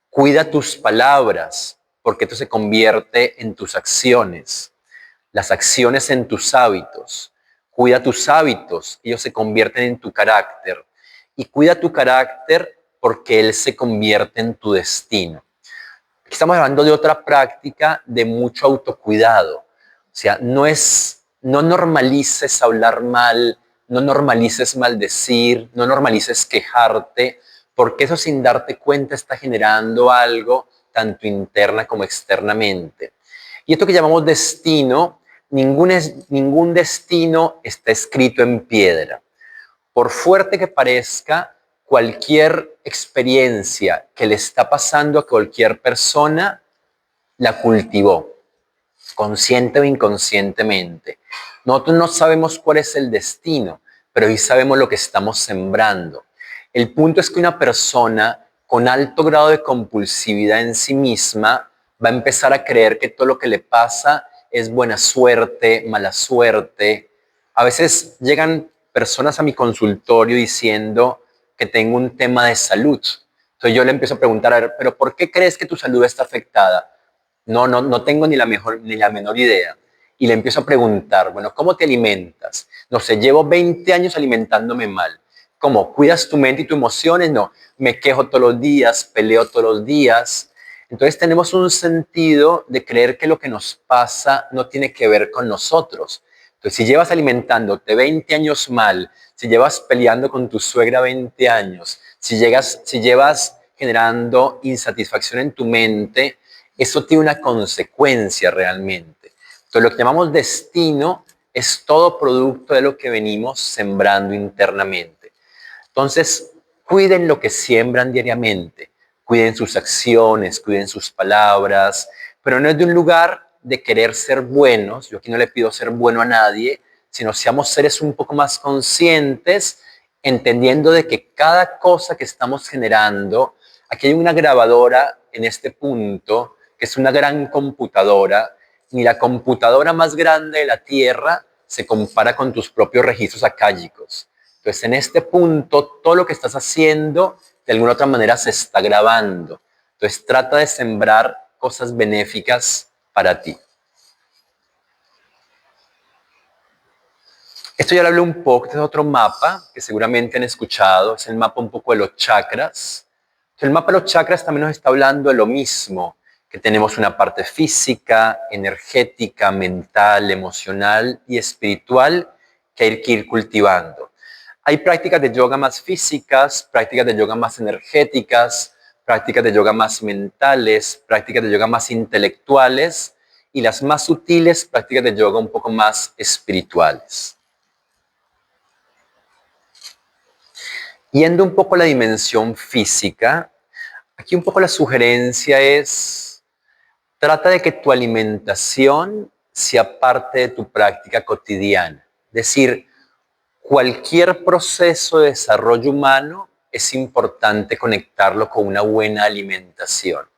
Cuida tus palabras porque esto se convierte en tus acciones. Las acciones en tus hábitos. Cuida tus hábitos, ellos se convierten en tu carácter. Y cuida tu carácter porque él se convierte en tu destino. Aquí estamos hablando de otra práctica de mucho autocuidado. O sea, no normalices hablar mal, no normalices maldecir, no normalices quejarte, porque eso sin darte cuenta está generando algo tanto interna como externamente. Y esto que llamamos destino, ningún destino está escrito en piedra. Por fuerte que parezca, cualquier experiencia que le está pasando a cualquier persona, la cultivó, consciente o inconscientemente. Nosotros no sabemos cuál es el destino, pero sí sabemos lo que estamos sembrando. El punto es que una persona con alto grado de compulsividad en sí misma va a empezar a creer que todo lo que le pasa es buena suerte, mala suerte. A veces llegan personas a mi consultorio diciendo que tengo un tema de salud. Entonces yo le empiezo a preguntar, a ver, pero ¿por qué crees que tu salud está afectada? No tengo ni la menor idea. Y le empiezo a preguntar, bueno, ¿cómo te alimentas? No sé, llevo 20 años alimentándome mal. ¿Cómo? ¿Cuidas tu mente y tus emociones? No, me quejo todos los días, peleo todos los días. Entonces tenemos un sentido de creer que lo que nos pasa no tiene que ver con nosotros. Entonces, si llevas alimentándote 20 años mal, si llevas peleando con tu suegra 20 años, si llevas generando insatisfacción en tu mente, eso tiene una consecuencia realmente. Entonces, lo que llamamos destino es todo producto de lo que venimos sembrando internamente. Entonces, cuiden lo que siembran diariamente, cuiden sus acciones, cuiden sus palabras, pero no es de un lugar de querer ser buenos. Yo aquí no le pido ser bueno a nadie, sino seamos seres un poco más conscientes, entendiendo de que cada cosa que estamos generando, aquí hay una grabadora en este punto, que es una gran computadora, ni la computadora más grande de la Tierra se compara con tus propios registros acálicos. Entonces, en este punto, todo lo que estás haciendo, de alguna otra manera, se está grabando. Entonces, trata de sembrar cosas benéficas para ti. Esto ya lo hablé un poco, este es otro mapa que seguramente han escuchado, es el mapa un poco de los chakras. Entonces, el mapa de los chakras también nos está hablando de lo mismo, que tenemos una parte física, energética, mental, emocional y espiritual que hay que ir cultivando. Hay prácticas de yoga más físicas, prácticas de yoga más energéticas, prácticas de yoga más mentales, prácticas de yoga más intelectuales y las más sutiles, prácticas de yoga un poco más espirituales. Yendo un poco a la dimensión física, aquí un poco la sugerencia es, trata de que tu alimentación sea parte de tu práctica cotidiana. Es decir, cualquier proceso de desarrollo humano es importante conectarlo con una buena alimentación.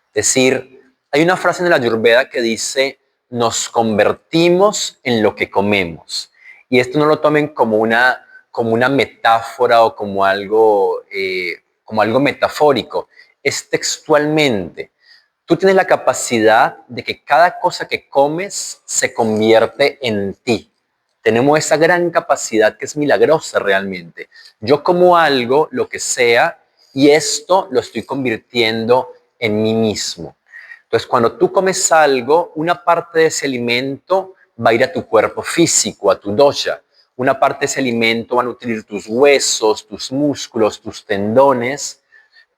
Es decir, hay una frase en la Ayurveda que dice, nos convertimos en lo que comemos. Y esto no lo tomen como una metáfora o como algo metafórico. Es textualmente. Tú tienes la capacidad de que cada cosa que comes se convierte en ti. Tenemos esa gran capacidad que es milagrosa realmente. Yo como algo, lo que sea, y esto lo estoy convirtiendo en mí mismo. Entonces, cuando tú comes algo, una parte de ese alimento va a ir a tu cuerpo físico, a tu dosha. Una parte de ese alimento va a nutrir tus huesos, tus músculos, tus tendones,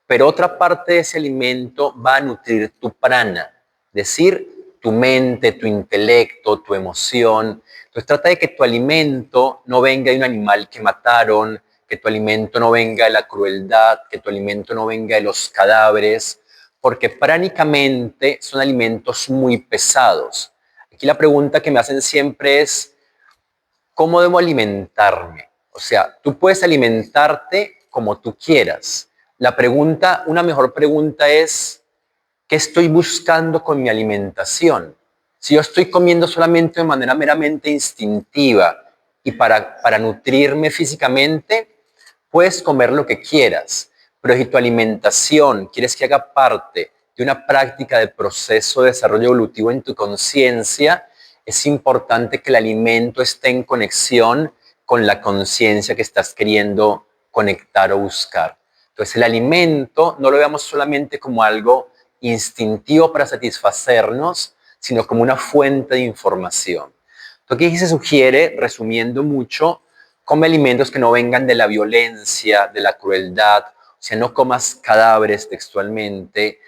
pero otra parte de ese alimento va a nutrir tu prana, es decir, tu mente, tu intelecto, tu emoción. Entonces trata de que tu alimento no venga de un animal que mataron, que tu alimento no venga de la crueldad, que tu alimento no venga de los cadáveres, porque pránicamente son alimentos muy pesados. Aquí la pregunta que me hacen siempre es, ¿cómo debo alimentarme? O sea, tú puedes alimentarte como tú quieras. Una mejor pregunta es, ¿qué estoy buscando con mi alimentación? Si yo estoy comiendo solamente de manera meramente instintiva y para nutrirme físicamente, puedes comer lo que quieras, pero si tu alimentación quieres que haga parte de una práctica de proceso de desarrollo evolutivo en tu conciencia, es importante que el alimento esté en conexión con la conciencia que estás queriendo conectar o buscar. Entonces el alimento no lo veamos solamente como algo instintivo para satisfacernos, sino como una fuente de información. Entonces aquí se sugiere, resumiendo mucho, come alimentos que no vengan de la violencia, de la crueldad, o sea, no comas cadáveres textualmente,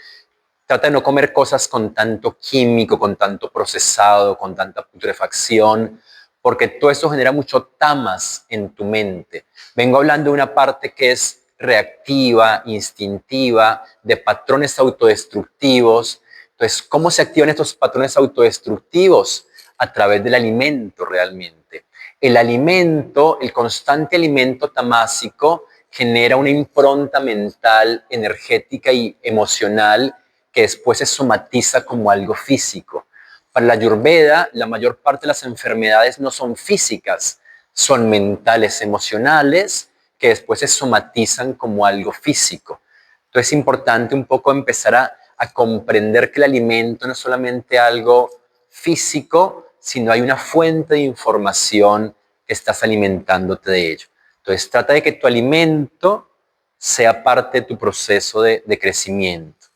trata de no comer cosas con tanto químico, con tanto procesado, con tanta putrefacción, porque todo eso genera mucho tamas en tu mente. Vengo hablando de una parte que es reactiva, instintiva, de patrones autodestructivos. Entonces, ¿cómo se activan estos patrones autodestructivos? A través del alimento realmente. El alimento, el constante alimento tamásico, genera una impronta mental, energética y emocional que después se somatiza como algo físico. Para la Ayurveda, la mayor parte de las enfermedades no son físicas, son mentales, emocionales, que después se somatizan como algo físico. Entonces es importante un poco empezar a comprender que el alimento no es solamente algo físico, sino hay una fuente de información que estás alimentándote de ello. Entonces trata de que tu alimento sea parte de tu proceso de crecimiento.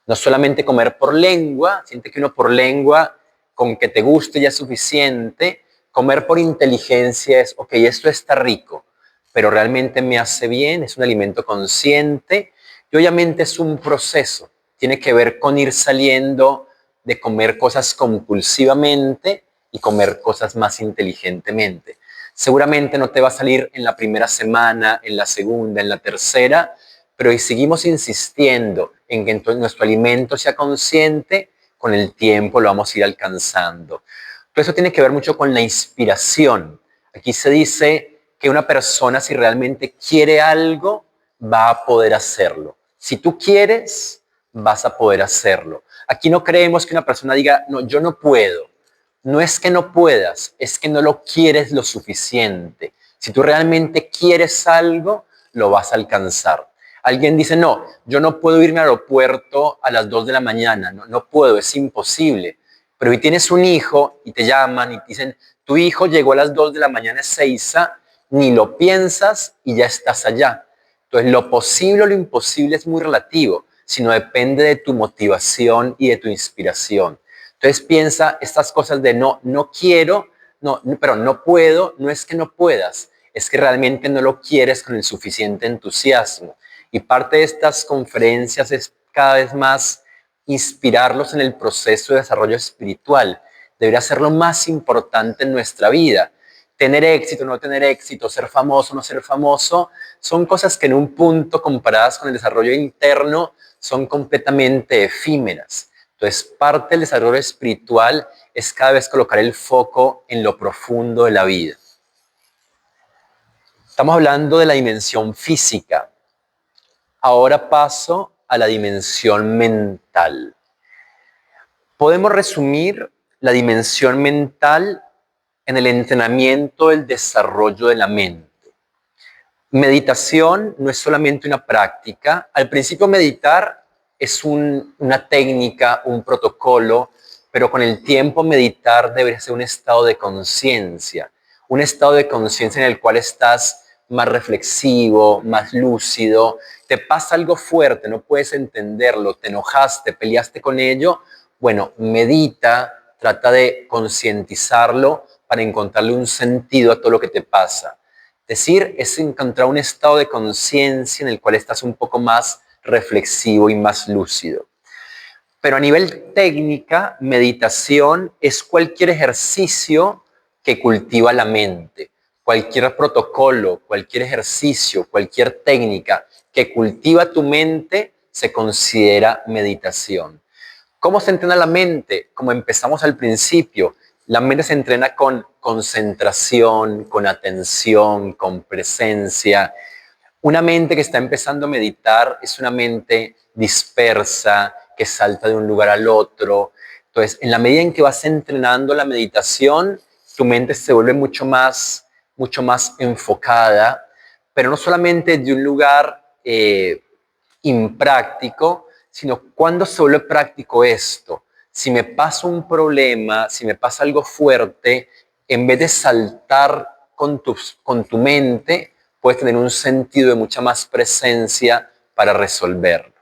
No solamente comer por lengua, siente que uno por lengua, con que te guste ya es suficiente. Comer por inteligencia es, ok, esto está rico, pero realmente me hace bien, es un alimento consciente y obviamente es un proceso. Tiene que ver con ir saliendo de comer cosas compulsivamente y comer cosas más inteligentemente. Seguramente no te va a salir en la primera semana, en la segunda, en la tercera, pero si seguimos insistiendo en que nuestro alimento sea consciente, con el tiempo lo vamos a ir alcanzando. Pero eso tiene que ver mucho con la inspiración. Aquí se dice que una persona, si realmente quiere algo, va a poder hacerlo. Si tú quieres, vas a poder hacerlo. Aquí no creemos que una persona diga, no, yo no puedo. No es que no puedas, es que no lo quieres lo suficiente. Si tú realmente quieres algo, lo vas a alcanzar. Alguien dice, no, yo no puedo irme al aeropuerto a las 2 de la mañana, no, no puedo, es imposible. Pero si tienes un hijo y te llaman y te dicen, tu hijo llegó a las 2 de la mañana a Ezeiza, ni lo piensas y ya estás allá. Entonces, lo posible o lo imposible es muy relativo, sino depende de tu motivación y de tu inspiración. Entonces, piensa estas cosas de no, no quiero, no, pero no puedo, no es que no puedas, es que realmente no lo quieres con el suficiente entusiasmo. Y parte de estas conferencias es cada vez más inspirarlos en el proceso de desarrollo espiritual. Debería ser lo más importante en nuestra vida. Tener éxito, no tener éxito, ser famoso, no ser famoso, son cosas que en un punto comparadas con el desarrollo interno son completamente efímeras. Entonces, parte del desarrollo espiritual es cada vez colocar el foco en lo profundo de la vida. Estamos hablando de la dimensión física. Ahora paso a la dimensión mental. Podemos resumir la dimensión mental en el entrenamiento del desarrollo de la mente. Meditación no es solamente una práctica. Al principio meditar es una técnica, un protocolo, pero con el tiempo meditar debe ser un estado de conciencia en el cual estás más reflexivo, más lúcido, te pasa algo fuerte, no puedes entenderlo, te enojaste, peleaste con ello, bueno, medita, trata de concientizarlo para encontrarle un sentido a todo lo que te pasa. Decir es encontrar un estado de conciencia en el cual estás un poco más reflexivo y más lúcido. Pero a nivel técnica, meditación es cualquier ejercicio que cultiva la mente, cualquier protocolo, cualquier ejercicio, cualquier técnica que cultiva tu mente se considera meditación. ¿Cómo se entrena la mente? Como empezamos al principio, la mente se entrena con concentración, con atención, con presencia. Una mente que está empezando a meditar es una mente dispersa, que salta de un lugar al otro. Entonces, en la medida en que vas entrenando la meditación, tu mente se vuelve mucho más enfocada, pero no solamente de un lugar impráctico, sino cuando se vuelve práctico esto. Si me pasa un problema, si me pasa algo fuerte, en vez de saltar con tu mente, puedes tener un sentido de mucha más presencia para resolverlo.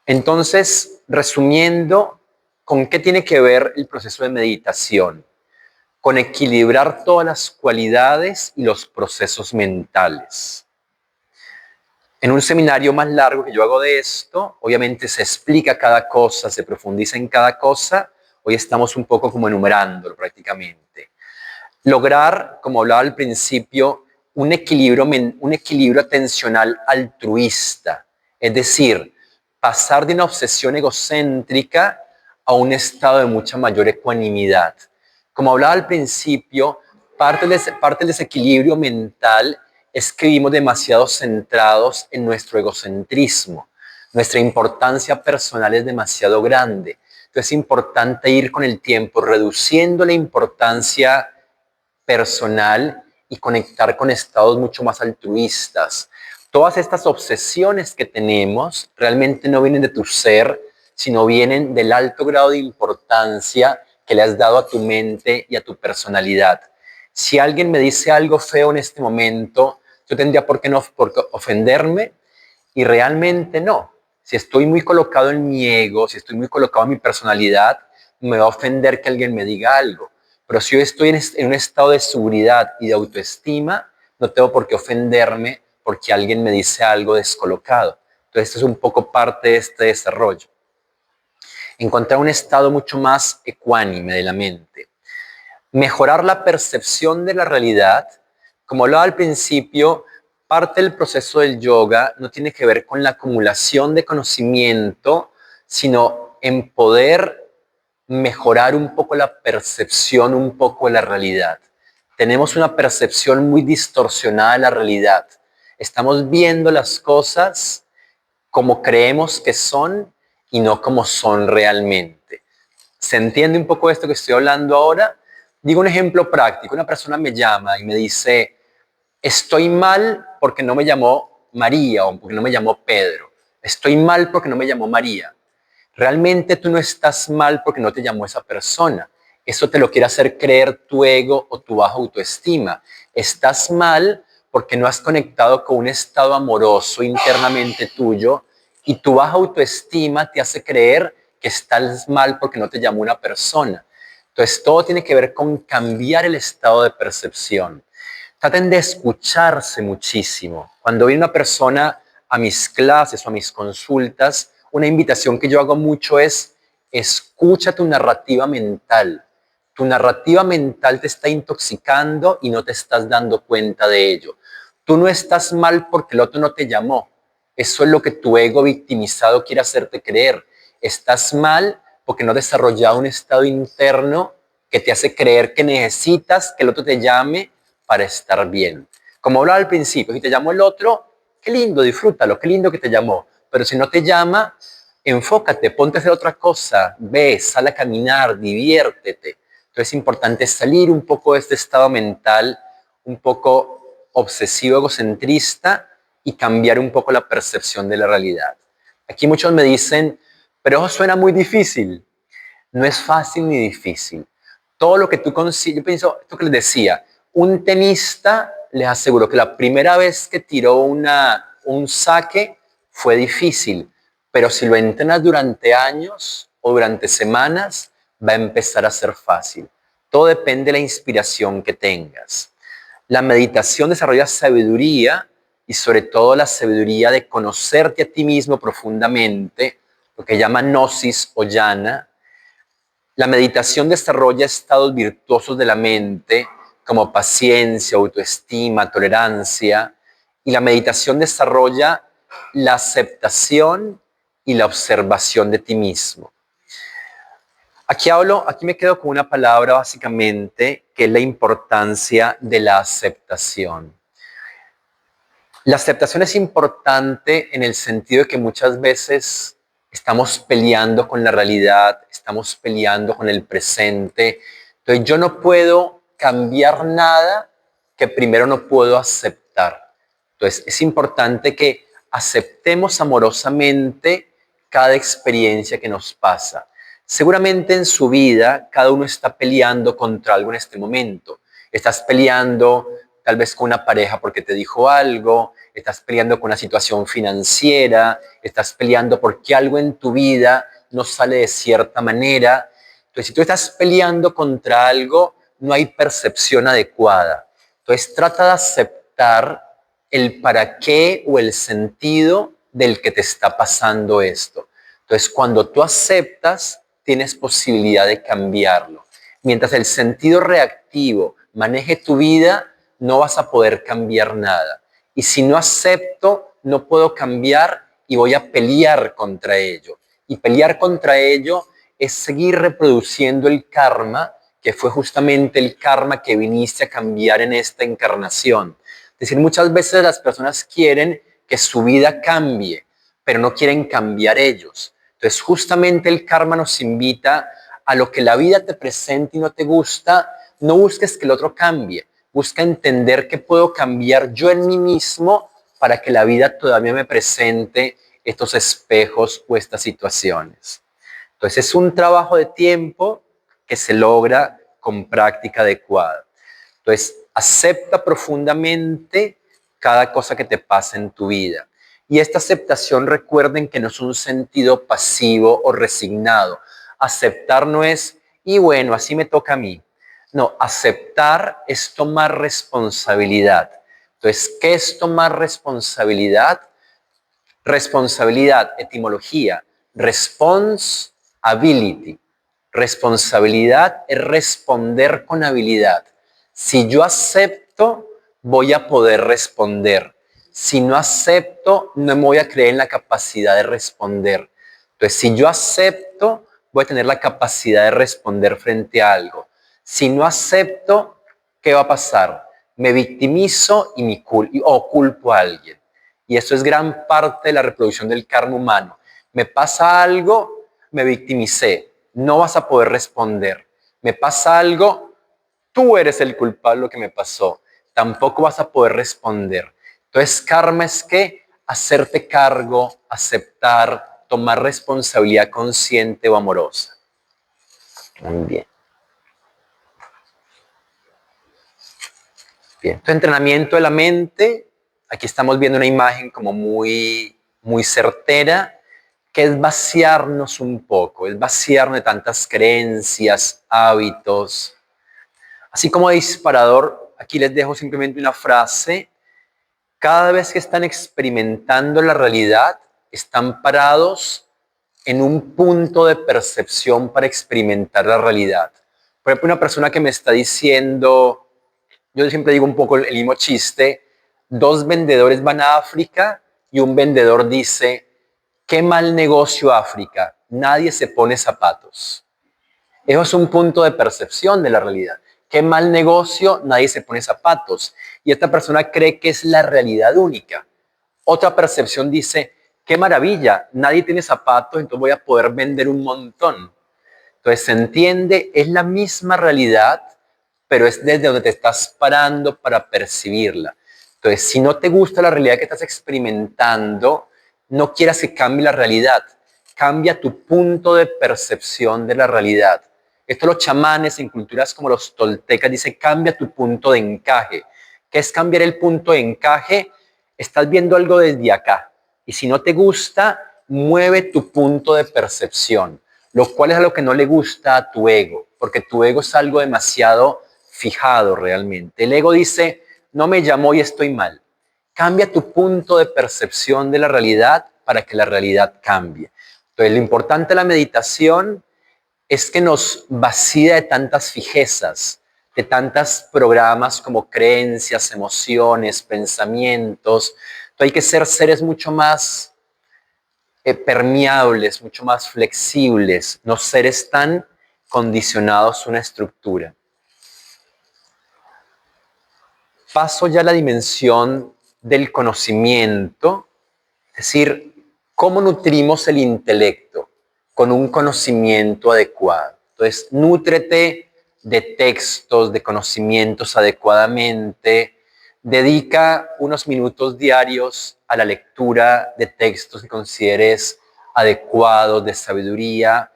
Entonces, resumiendo, ¿con qué tiene que ver el proceso de meditación? Con equilibrar todas las cualidades y los procesos mentales. En un seminario más largo que yo hago de esto, obviamente se explica cada cosa, se profundiza en cada cosa. Hoy estamos un poco como enumerándolo prácticamente. Lograr, como hablaba al principio, un equilibrio atencional altruista. Es decir, pasar de una obsesión egocéntrica a un estado de mucha mayor ecuanimidad. Como hablaba al principio, parte del desequilibrio mental es que vivimos demasiado centrados en nuestro egocentrismo. Nuestra importancia personal es demasiado grande. Entonces es importante ir con el tiempo reduciendo la importancia personal y conectar con estados mucho más altruistas. Todas estas obsesiones que tenemos realmente no vienen de tu ser, sino vienen del alto grado de importancia que le has dado a tu mente y a tu personalidad. Si alguien me dice algo feo en este momento, yo tendría por qué ofenderme y realmente no. Si estoy muy colocado en mi ego, si estoy muy colocado en mi personalidad, me va a ofender que alguien me diga algo. Pero si yo estoy en un estado de seguridad y de autoestima, no tengo por qué ofenderme porque alguien me dice algo descolocado. Entonces, esto es un poco parte de este desarrollo. Encontrar un estado mucho más ecuánime de la mente. Mejorar la percepción de la realidad. Como hablaba al principio, parte del proceso del yoga no tiene que ver con la acumulación de conocimiento, sino en poder mejorar un poco la percepción, un poco de la realidad. Tenemos una percepción muy distorsionada de la realidad. Estamos viendo las cosas como creemos que son y no como son realmente. ¿Se entiende un poco esto que estoy hablando ahora? Digo un ejemplo práctico. Una persona me llama y me dice, estoy mal porque no me llamó María o porque no me llamó Pedro. Estoy mal porque no me llamó María. Realmente tú no estás mal porque no te llamó esa persona. Eso te lo quiere hacer creer tu ego o tu baja autoestima. Estás mal porque no has conectado con un estado amoroso internamente tuyo y tu baja autoestima te hace creer que estás mal porque no te llamó una persona. Entonces todo tiene que ver con cambiar el estado de percepción. Traten de escucharse muchísimo. Cuando viene una persona a mis clases o a mis consultas, una invitación que yo hago mucho es escucha tu narrativa mental. Tu narrativa mental te está intoxicando y no te estás dando cuenta de ello. Tú no estás mal porque el otro no te llamó. Eso es lo que tu ego victimizado quiere hacerte creer. Estás mal porque no has desarrollado un estado interno que te hace creer que necesitas que el otro te llame para estar bien. Como hablaba al principio, si te llamó el otro, qué lindo, disfrútalo, qué lindo que te llamó. Pero si no te llama, enfócate, ponte a hacer otra cosa, ve, sal a caminar, diviértete. Entonces es importante salir un poco de este estado mental, un poco obsesivo, egocentrista, y cambiar un poco la percepción de la realidad. Aquí muchos me dicen, pero eso suena muy difícil. No es fácil ni difícil. Todo lo que tú consigues, yo pienso, esto que les decía, un tenista les aseguro que la primera vez que tiró un saque fue difícil, pero si lo entrenas durante años o durante semanas, va a empezar a ser fácil. Todo depende de la inspiración que tengas. La meditación desarrolla sabiduría y sobre todo la sabiduría de conocerte a ti mismo profundamente, lo que llaman gnosis o jnana. La meditación desarrolla estados virtuosos de la mente como paciencia, autoestima, tolerancia, y la meditación desarrolla la aceptación y la observación de ti mismo. Aquí me quedo con una palabra básicamente que es la importancia de la aceptación. La aceptación es importante en el sentido de que muchas veces estamos peleando con la realidad, estamos peleando con el presente. Entonces yo no puedo cambiar nada que primero no puedo aceptar. Entonces es importante que aceptemos amorosamente cada experiencia que nos pasa. Seguramente en su vida cada uno está peleando contra algo en este momento. Estás peleando tal vez con una pareja porque te dijo algo, estás peleando con una situación financiera, estás peleando porque algo en tu vida no sale de cierta manera. Entonces, si tú estás peleando contra algo, no hay percepción adecuada. Entonces, trata de aceptar el para qué o el sentido del que te está pasando esto. Entonces, cuando tú aceptas, tienes posibilidad de cambiarlo. Mientras el sentido reactivo maneje tu vida, no vas a poder cambiar nada. Y si no acepto, no puedo cambiar y voy a pelear contra ello. Y pelear contra ello es seguir reproduciendo el karma, que fue justamente el karma que viniste a cambiar en esta encarnación. Es decir, muchas veces las personas quieren que su vida cambie, pero no quieren cambiar ellos. Entonces, justamente el karma nos invita a lo que la vida te presenta y no te gusta, no busques que el otro cambie. Busca entender qué puedo cambiar yo en mí mismo para que la vida todavía me presente estos espejos o estas situaciones. Entonces es un trabajo de tiempo que se logra con práctica adecuada. Entonces acepta profundamente cada cosa que te pasa en tu vida. Y esta aceptación, recuerden que no es un sentido pasivo o resignado. Aceptar no es, y bueno, así me toca a mí. No, aceptar es tomar responsabilidad. Entonces, ¿qué es tomar responsabilidad? Responsabilidad, etimología, responsibility. Responsabilidad es responder con habilidad. Si yo acepto, voy a poder responder. Si no acepto, no me voy a creer en la capacidad de responder. Entonces, si yo acepto, voy a tener la capacidad de responder frente a algo. Si no acepto, ¿qué va a pasar? Me victimizo o culpo a alguien. Y eso es gran parte de la reproducción del karma humano. Me pasa algo, me victimicé. No vas a poder responder. Me pasa algo, tú eres el culpable de lo que me pasó. Tampoco vas a poder responder. Entonces, karma es que hacerte cargo, aceptar, tomar responsabilidad consciente o amorosa. Muy bien. Bien, tu entrenamiento de la mente, aquí estamos viendo una imagen como muy certera, que es vaciarnos un poco, es vaciarnos de tantas creencias, hábitos. Así como disparador, aquí les dejo simplemente una frase. Cada vez que están experimentando la realidad, están parados en un punto de percepción para experimentar la realidad. Por ejemplo, una persona que me está diciendo, yo siempre digo un poco el mismo chiste, dos vendedores van a África y un vendedor dice, qué mal negocio África, nadie se pone zapatos. Eso es un punto de percepción de la realidad. Qué mal negocio, nadie se pone zapatos. Y esta persona cree que es la realidad única. Otra percepción dice, qué maravilla, nadie tiene zapatos, entonces voy a poder vender un montón. Entonces se entiende, es la misma realidad, pero es desde donde te estás parando para percibirla. Entonces, si no te gusta la realidad que estás experimentando, no quieras que cambie la realidad. Cambia tu punto de percepción de la realidad. Esto los chamanes en culturas como los toltecas dicen, cambia tu punto de encaje. ¿Qué es cambiar el punto de encaje? Estás viendo algo desde acá. Y si no te gusta, mueve tu punto de percepción, lo cual es algo que no le gusta a tu ego, porque tu ego es algo demasiado fijado realmente. El ego dice, no me llamó y estoy mal. Cambia tu punto de percepción de la realidad para que la realidad cambie. Entonces, lo importante de la meditación es que nos vacía de tantas fijezas, de tantos programas como creencias, emociones, pensamientos. Entonces, hay que ser seres mucho más permeables, mucho más flexibles, no seres tan condicionados a una estructura. Paso ya a la dimensión del conocimiento, es decir, cómo nutrimos el intelecto con un conocimiento adecuado. Entonces, nútrete de textos, de conocimientos adecuadamente, dedica unos minutos diarios a la lectura de textos que consideres adecuados, de sabiduría,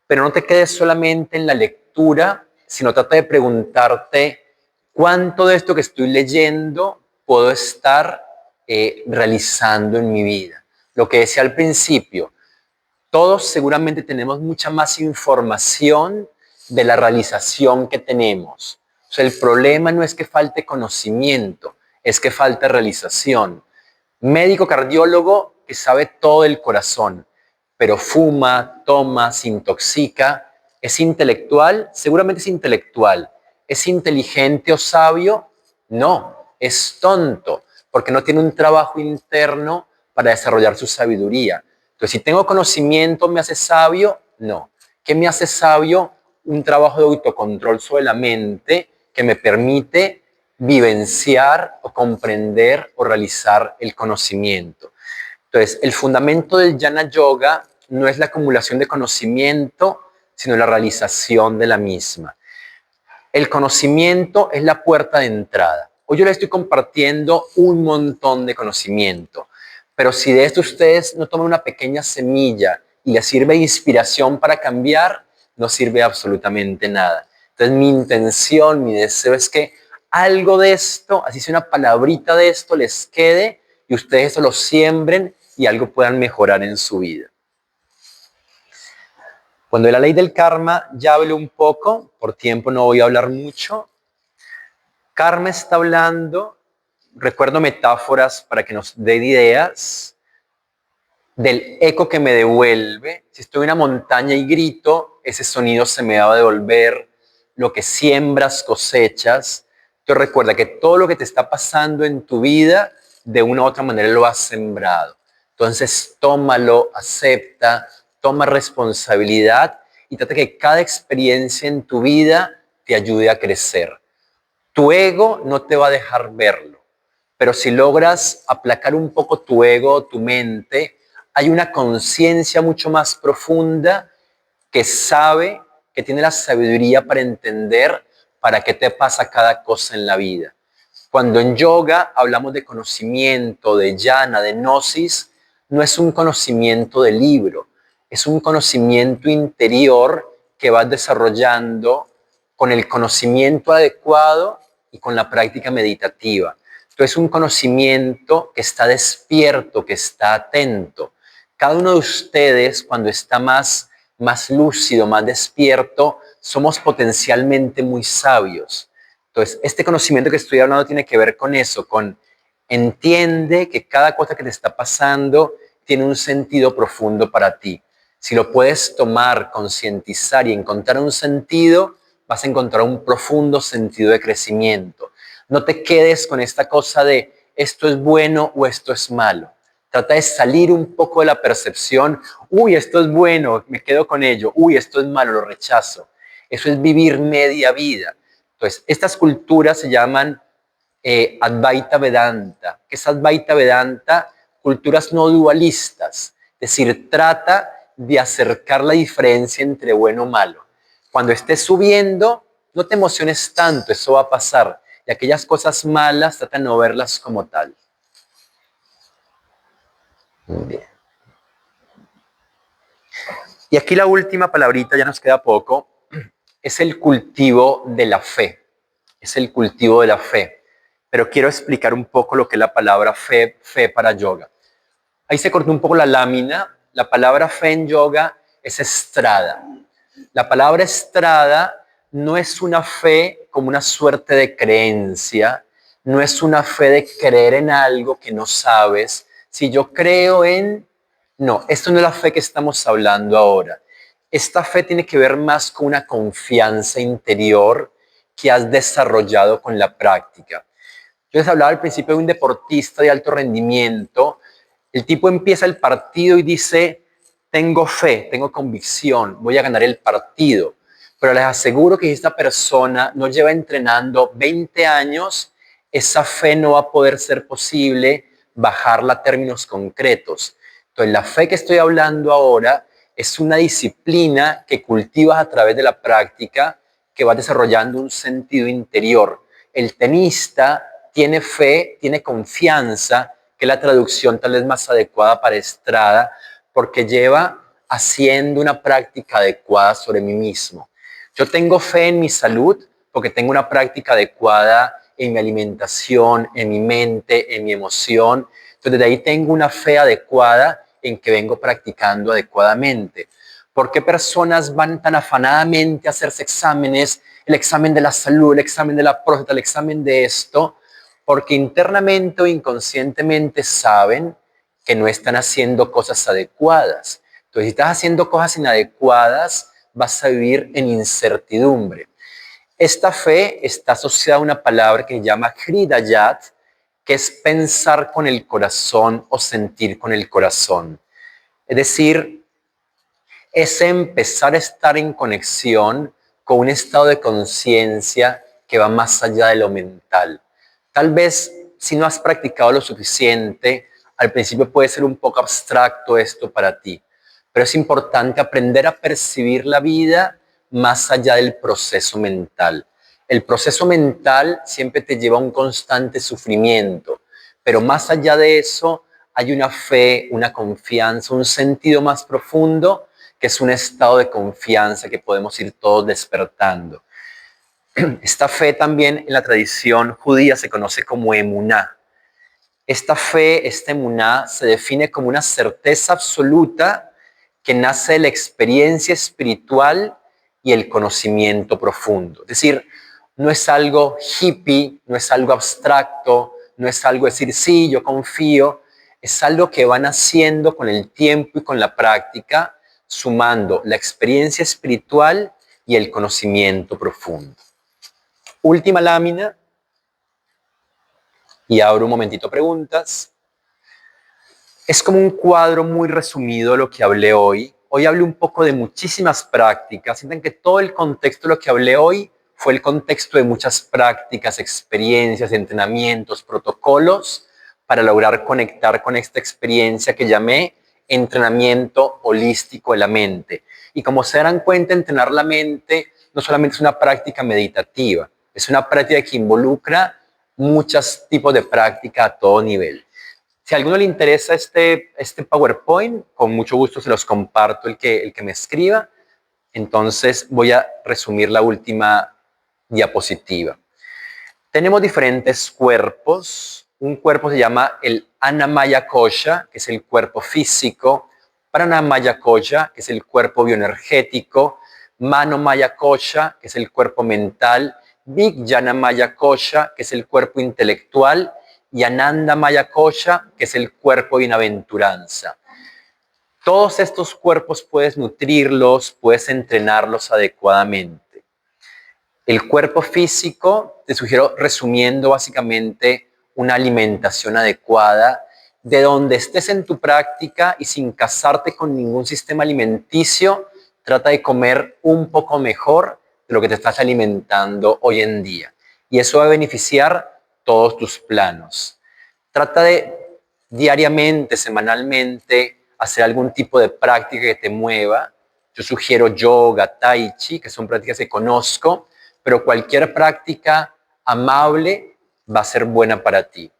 pero no te quedes solamente en la lectura, sino trata de preguntarte cuánto de esto que estoy leyendo puedo estar realizando en mi vida. Lo que decía al principio, todos seguramente tenemos mucha más información de la realización que tenemos. O sea, el problema no es que falte conocimiento, es que falta realización. Médico cardiólogo que sabe todo el corazón, pero fuma, toma, se intoxica, ¿es intelectual? Seguramente es intelectual. ¿Es inteligente o sabio? No, es tonto, porque no tiene un trabajo interno para desarrollar su sabiduría. Entonces, si tengo conocimiento, ¿me hace sabio? No. ¿Qué me hace sabio? Un trabajo de autocontrol sobre la mente que me permite vivenciar o comprender o realizar el conocimiento. Entonces, el fundamento del Jnana Yoga no es la acumulación de conocimiento, sino la realización de la misma. El conocimiento es la puerta de entrada. Hoy yo les estoy compartiendo un montón de conocimiento, pero si de esto ustedes no toman una pequeña semilla y les sirve de inspiración para cambiar, no sirve absolutamente nada. Entonces mi intención, mi deseo es que algo de esto, así sea una palabrita de esto, les quede y ustedes eso lo siembren y algo puedan mejorar en su vida. Cuando de la ley del karma ya hablé un poco, por tiempo no voy a hablar mucho. Karma está hablando, recuerdo metáforas para que nos den ideas del eco que me devuelve. Si estoy en una montaña y grito, ese sonido se me va a devolver. Lo que siembras, cosechas. Entonces recuerda que todo lo que te está pasando en tu vida, de una u otra manera lo has sembrado. Entonces tómalo, acepta, toma responsabilidad y trata que cada experiencia en tu vida te ayude a crecer. Tu ego no te va a dejar verlo, pero si logras aplacar un poco tu ego, tu mente, hay una conciencia mucho más profunda que sabe, que tiene la sabiduría para entender para qué te pasa cada cosa en la vida. Cuando en yoga hablamos de conocimiento, de jnana, de gnosis, no es un conocimiento de libro, es un conocimiento interior que vas desarrollando con el conocimiento adecuado y con la práctica meditativa. Entonces es un conocimiento que está despierto, que está atento. Cada uno de ustedes, cuando está más lúcido, más despierto, somos potencialmente muy sabios. Entonces, este conocimiento que estoy hablando tiene que ver con eso, con entiende que cada cosa que te está pasando tiene un sentido profundo para ti. Si lo puedes tomar, concientizar y encontrar un sentido, vas a encontrar un profundo sentido de crecimiento. No te quedes con esta cosa de esto es bueno o esto es malo. Trata de salir un poco de la percepción, uy, esto es bueno, me quedo con ello, uy, esto es malo, lo rechazo. Eso es vivir media vida. Entonces, estas culturas se llaman Advaita Vedanta. ¿Qué es Advaita Vedanta? Culturas no dualistas. Es decir, trata de acercar la diferencia entre bueno y malo. Cuando estés subiendo, no te emociones tanto, eso va a pasar. Y aquellas cosas malas, trata de no verlas como tal. Muy bien. Y aquí la última palabrita, ya nos queda poco, es el cultivo de la fe. Es el cultivo de la fe. Pero quiero explicar un poco lo que es la palabra fe, fe para yoga. Ahí se cortó un poco la lámina. La palabra fe en yoga es estrada. La palabra estrada no es una fe como una suerte de creencia, no es una fe de creer en algo que no sabes. Si yo creo en... No, esto no es la fe que estamos hablando ahora. Esta fe tiene que ver más con una confianza interior que has desarrollado con la práctica. Yo les hablaba al principio de un deportista de alto rendimiento. El tipo empieza el partido y dice, tengo fe, tengo convicción, voy a ganar el partido. Pero les aseguro que si esta persona no lleva entrenando 20 años, esa fe no va a poder ser posible bajarla a términos concretos. Entonces, la fe que estoy hablando ahora es una disciplina que cultivas a través de la práctica, que va desarrollando un sentido interior. El tenista tiene fe, tiene confianza, que es la traducción tal vez más adecuada para estrada, porque lleva haciendo una práctica adecuada sobre mí mismo. Yo tengo fe en mi salud porque tengo una práctica adecuada en mi alimentación, en mi mente, en mi emoción. Entonces, de ahí tengo una fe adecuada en que vengo practicando adecuadamente. ¿Por qué personas van tan afanadamente a hacerse exámenes? El examen de la salud, el examen de la próstata, el examen de esto, porque internamente o inconscientemente saben que no están haciendo cosas adecuadas. Entonces, si estás haciendo cosas inadecuadas, vas a vivir en incertidumbre. Esta fe está asociada a una palabra que se llama Hridayat, que es pensar con el corazón o sentir con el corazón. Es decir, es empezar a estar en conexión con un estado de conciencia que va más allá de lo mental. Tal vez si no has practicado lo suficiente, al principio puede ser un poco abstracto esto para ti, pero es importante aprender a percibir la vida más allá del proceso mental. El proceso mental siempre te lleva a un constante sufrimiento, pero más allá de eso hay una fe, una confianza, un sentido más profundo que es un estado de confianza que podemos ir todos despertando. Esta fe también en la tradición judía se conoce como emuná. Esta fe, esta emuná, se define como una certeza absoluta que nace de la experiencia espiritual y el conocimiento profundo. Es decir, no es algo hippie, no es algo abstracto, no es algo decir, sí, yo confío, es algo que van haciendo con el tiempo y con la práctica, sumando la experiencia espiritual y el conocimiento profundo. Última lámina, y abro un momentito preguntas. Es como un cuadro muy resumido de lo que hablé hoy. Hoy hablé un poco de muchísimas prácticas. Sienten que todo el contexto de lo que hablé hoy fue el contexto de muchas prácticas, experiencias, entrenamientos, protocolos para lograr conectar con esta experiencia que llamé entrenamiento holístico de la mente. Y como se darán cuenta, entrenar la mente no solamente es una práctica meditativa, es una práctica que involucra muchos tipos de práctica a todo nivel. Si a alguno le interesa este PowerPoint, con mucho gusto se los comparto el que me escriba. Entonces voy a resumir la última diapositiva. Tenemos diferentes cuerpos. Un cuerpo se llama el Annamaya Kosha, que es el cuerpo físico. Pranamaya Kosha, que es el cuerpo bioenergético. Manomaya Kosha, que es el cuerpo mental. Vijnanamaya Kosha, que es el cuerpo intelectual. Y Anandamaya Kosha, que es el cuerpo de bienaventuranza. Todos estos cuerpos puedes nutrirlos, puedes entrenarlos adecuadamente. El cuerpo físico, te sugiero resumiendo básicamente una alimentación adecuada, de donde estés en tu práctica y sin casarte con ningún sistema alimenticio, trata de comer un poco mejor de lo que te estás alimentando hoy en día. Y eso va a beneficiar todos tus planos. Trata de diariamente, semanalmente, hacer algún tipo de práctica que te mueva. Yo sugiero yoga, tai chi, que son prácticas que conozco, pero cualquier práctica amable va a ser buena para ti.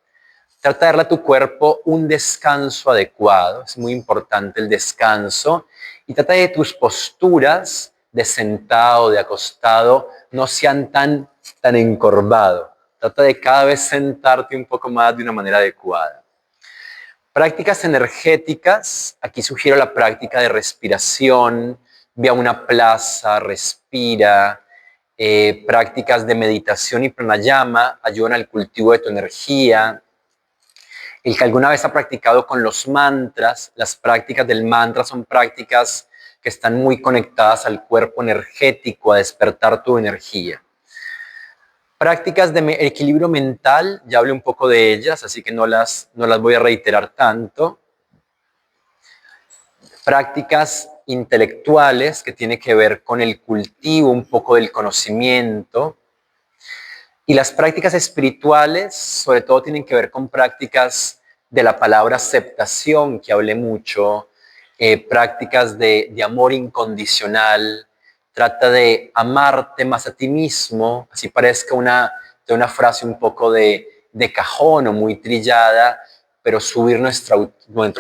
Trata de darle a tu cuerpo un descanso adecuado, es muy importante el descanso, y trata de tus posturas de sentado, de acostado, no sean tan encorvado. Trata de cada vez sentarte un poco más de una manera adecuada. Prácticas energéticas, aquí sugiero la práctica de respiración, ve a una plaza, respira. Prácticas de meditación y pranayama ayudan al cultivo de tu energía. El que alguna vez ha practicado con los mantras, las prácticas del mantra son prácticas que están muy conectadas al cuerpo energético, a despertar tu energía. Prácticas de equilibrio mental, ya hablé un poco de ellas, así que no las voy a reiterar tanto. Prácticas intelectuales, que tiene que ver con el cultivo un poco del conocimiento. Y las prácticas espirituales, sobre todo, tienen que ver con prácticas de la palabra aceptación, que hablé mucho, prácticas de amor incondicional. Trata de amarte más a ti mismo, así parezca una frase un poco de cajón o muy trillada, pero subir nuestra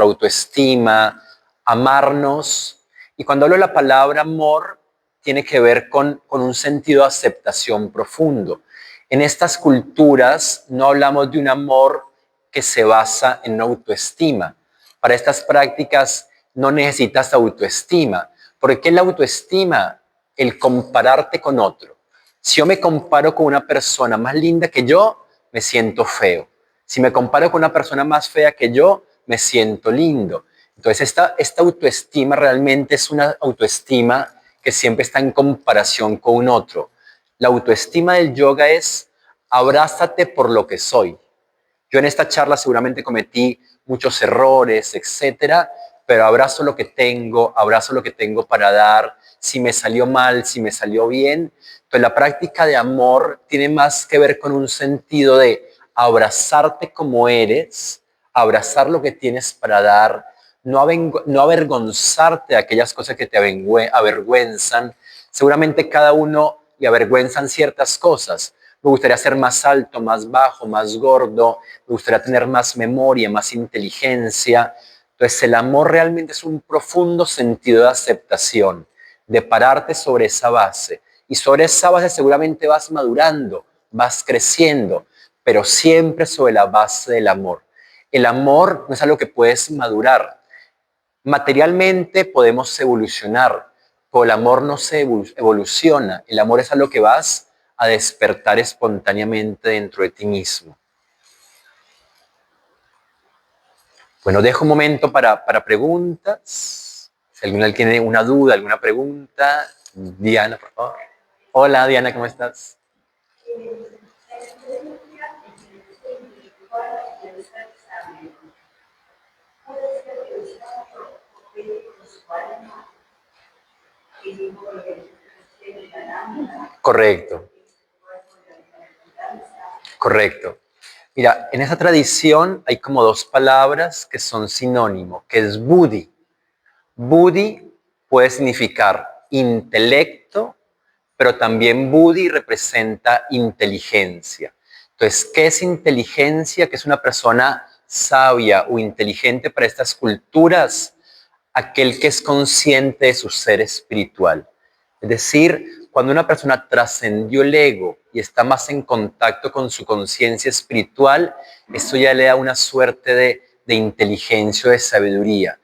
autoestima, amarnos. Y cuando hablo de la palabra amor, tiene que ver con un sentido de aceptación profundo. En estas culturas no hablamos de un amor que se basa en una autoestima. Para estas prácticas no necesitas autoestima. ¿Por qué la autoestima? El compararte con otro. Si yo me comparo con una persona más linda que yo, me siento feo. Si me comparo con una persona más fea que yo, me siento lindo. Entonces esta autoestima realmente es una autoestima que siempre está en comparación con un otro. La autoestima del yoga es abrázate por lo que soy. Yo en esta charla seguramente cometí muchos errores, etcétera, pero abrazo lo que tengo para dar. Si me salió mal, si me salió bien. Entonces la práctica de amor tiene más que ver con un sentido de abrazarte como eres, abrazar lo que tienes para dar, no avergonzarte de aquellas cosas que te avergüenzan. Seguramente cada uno le avergüenzan ciertas cosas. Me gustaría ser más alto, más bajo, más gordo, me gustaría tener más memoria, más inteligencia. Entonces el amor realmente es un profundo sentido de aceptación, de pararte sobre esa base. Y sobre esa base seguramente vas madurando, vas creciendo, pero siempre sobre la base del amor. El amor no es algo que puedes madurar. Materialmente podemos evolucionar, pero el amor no se evoluciona. El amor es algo que vas a despertar espontáneamente dentro de ti mismo. Bueno, dejo un momento para preguntas. Si alguien tiene una duda, alguna pregunta. Diana, por favor. Hola, Diana, ¿cómo estás? Correcto. Correcto. Mira, en esa tradición hay como dos palabras que son sinónimo, que es buddhi. Buddhi puede significar intelecto, pero también buddhi representa inteligencia. Entonces, ¿qué es inteligencia? ¿Qué es una persona sabia o inteligente para estas culturas? Aquel que es consciente de su ser espiritual. Es decir, cuando una persona trascendió el ego y está más en contacto con su conciencia espiritual, esto ya le da una suerte de inteligencia o de sabiduría.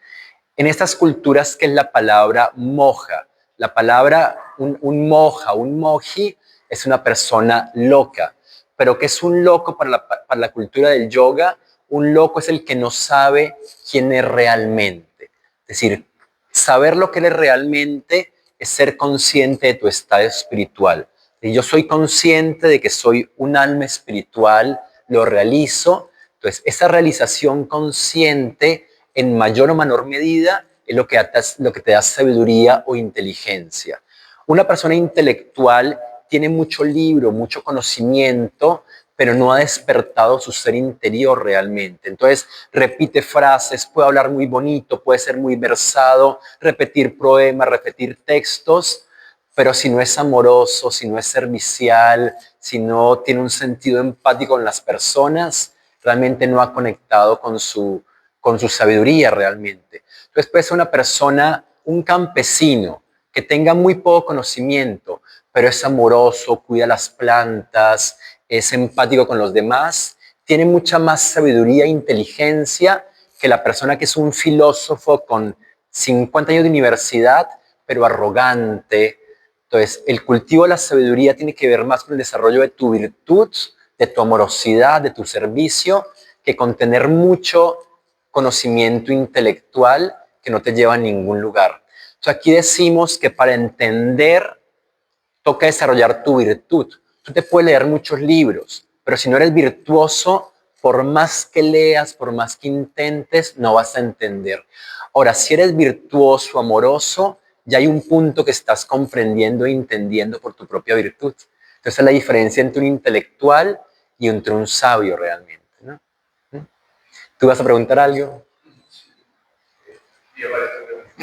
En estas culturas, ¿qué es la palabra moja? La palabra, un moja, un moji, es una persona loca. Pero ¿qué es un loco para la cultura del yoga? Un loco es el que no sabe quién es realmente. Es decir, saber lo que eres realmente es ser consciente de tu estado espiritual. Y yo soy consciente de que soy un alma espiritual, lo realizo. Entonces, esa realización consciente, en mayor o menor medida, es lo que te da sabiduría o inteligencia. Una persona intelectual tiene mucho libro, mucho conocimiento, pero no ha despertado su ser interior realmente. Entonces, repite frases, puede hablar muy bonito, puede ser muy versado, repetir poemas, repetir textos, pero si no es amoroso, si no es servicial, si no tiene un sentido empático con las personas, realmente no ha conectado con su sabiduría realmente. Entonces puede ser una persona, un campesino, que tenga muy poco conocimiento, pero es amoroso, cuida las plantas, es empático con los demás, tiene mucha más sabiduría e inteligencia que la persona que es un filósofo con 50 años de universidad, pero arrogante. Entonces, el cultivo de la sabiduría tiene que ver más con el desarrollo de tu virtud, de tu amorosidad, de tu servicio, que con tener mucho conocimiento intelectual que no te lleva a ningún lugar. Entonces, aquí decimos que para entender toca desarrollar tu virtud. Tú te puedes leer muchos libros, pero si no eres virtuoso, por más que leas, por más que intentes, no vas a entender. Ahora, si eres virtuoso, amoroso, ya hay un punto que estás comprendiendo e entendiendo por tu propia virtud. Entonces, es la diferencia entre un intelectual y entre un sabio realmente, ¿no? ¿Tú vas a preguntar algo?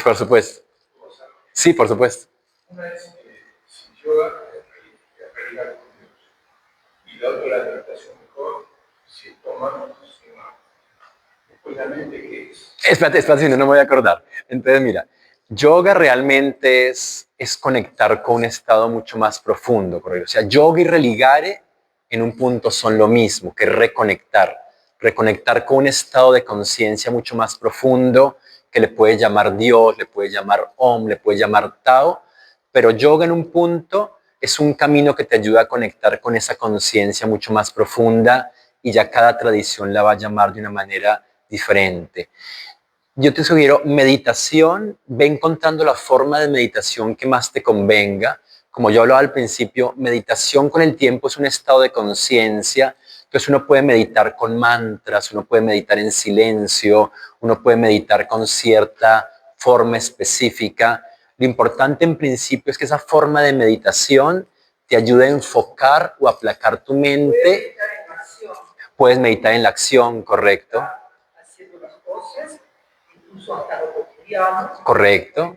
Por supuesto. Sí, por supuesto. Una es si yoga realidad con Dios. Y la otra, la meditación mejor, si tomamos después la mente, ¿qué es? Espérate, si no, no me voy a acordar. Entonces, mira, yoga realmente es conectar con un estado mucho más profundo, ¿correcto? O sea, yoga y religare en un punto son lo mismo, que reconectar. Reconectar con un estado de conciencia mucho más profundo, que le puede llamar Dios, le puede llamar Om, le puede llamar Tao, pero yoga en un punto es un camino que te ayuda a conectar con esa conciencia mucho más profunda y ya cada tradición la va a llamar de una manera diferente. Yo te sugiero meditación, ve encontrando la forma de meditación que más te convenga. Como yo hablaba al principio, meditación con el tiempo es un estado de conciencia. Entonces uno puede meditar con mantras, uno puede meditar en silencio, uno puede meditar con cierta forma específica. Lo importante en principio es que esa forma de meditación te ayude a enfocar o aplacar tu mente. Puedes meditar en la acción, correcto. Haciendo las cosas, incluso hasta lo cotidiano. Correcto.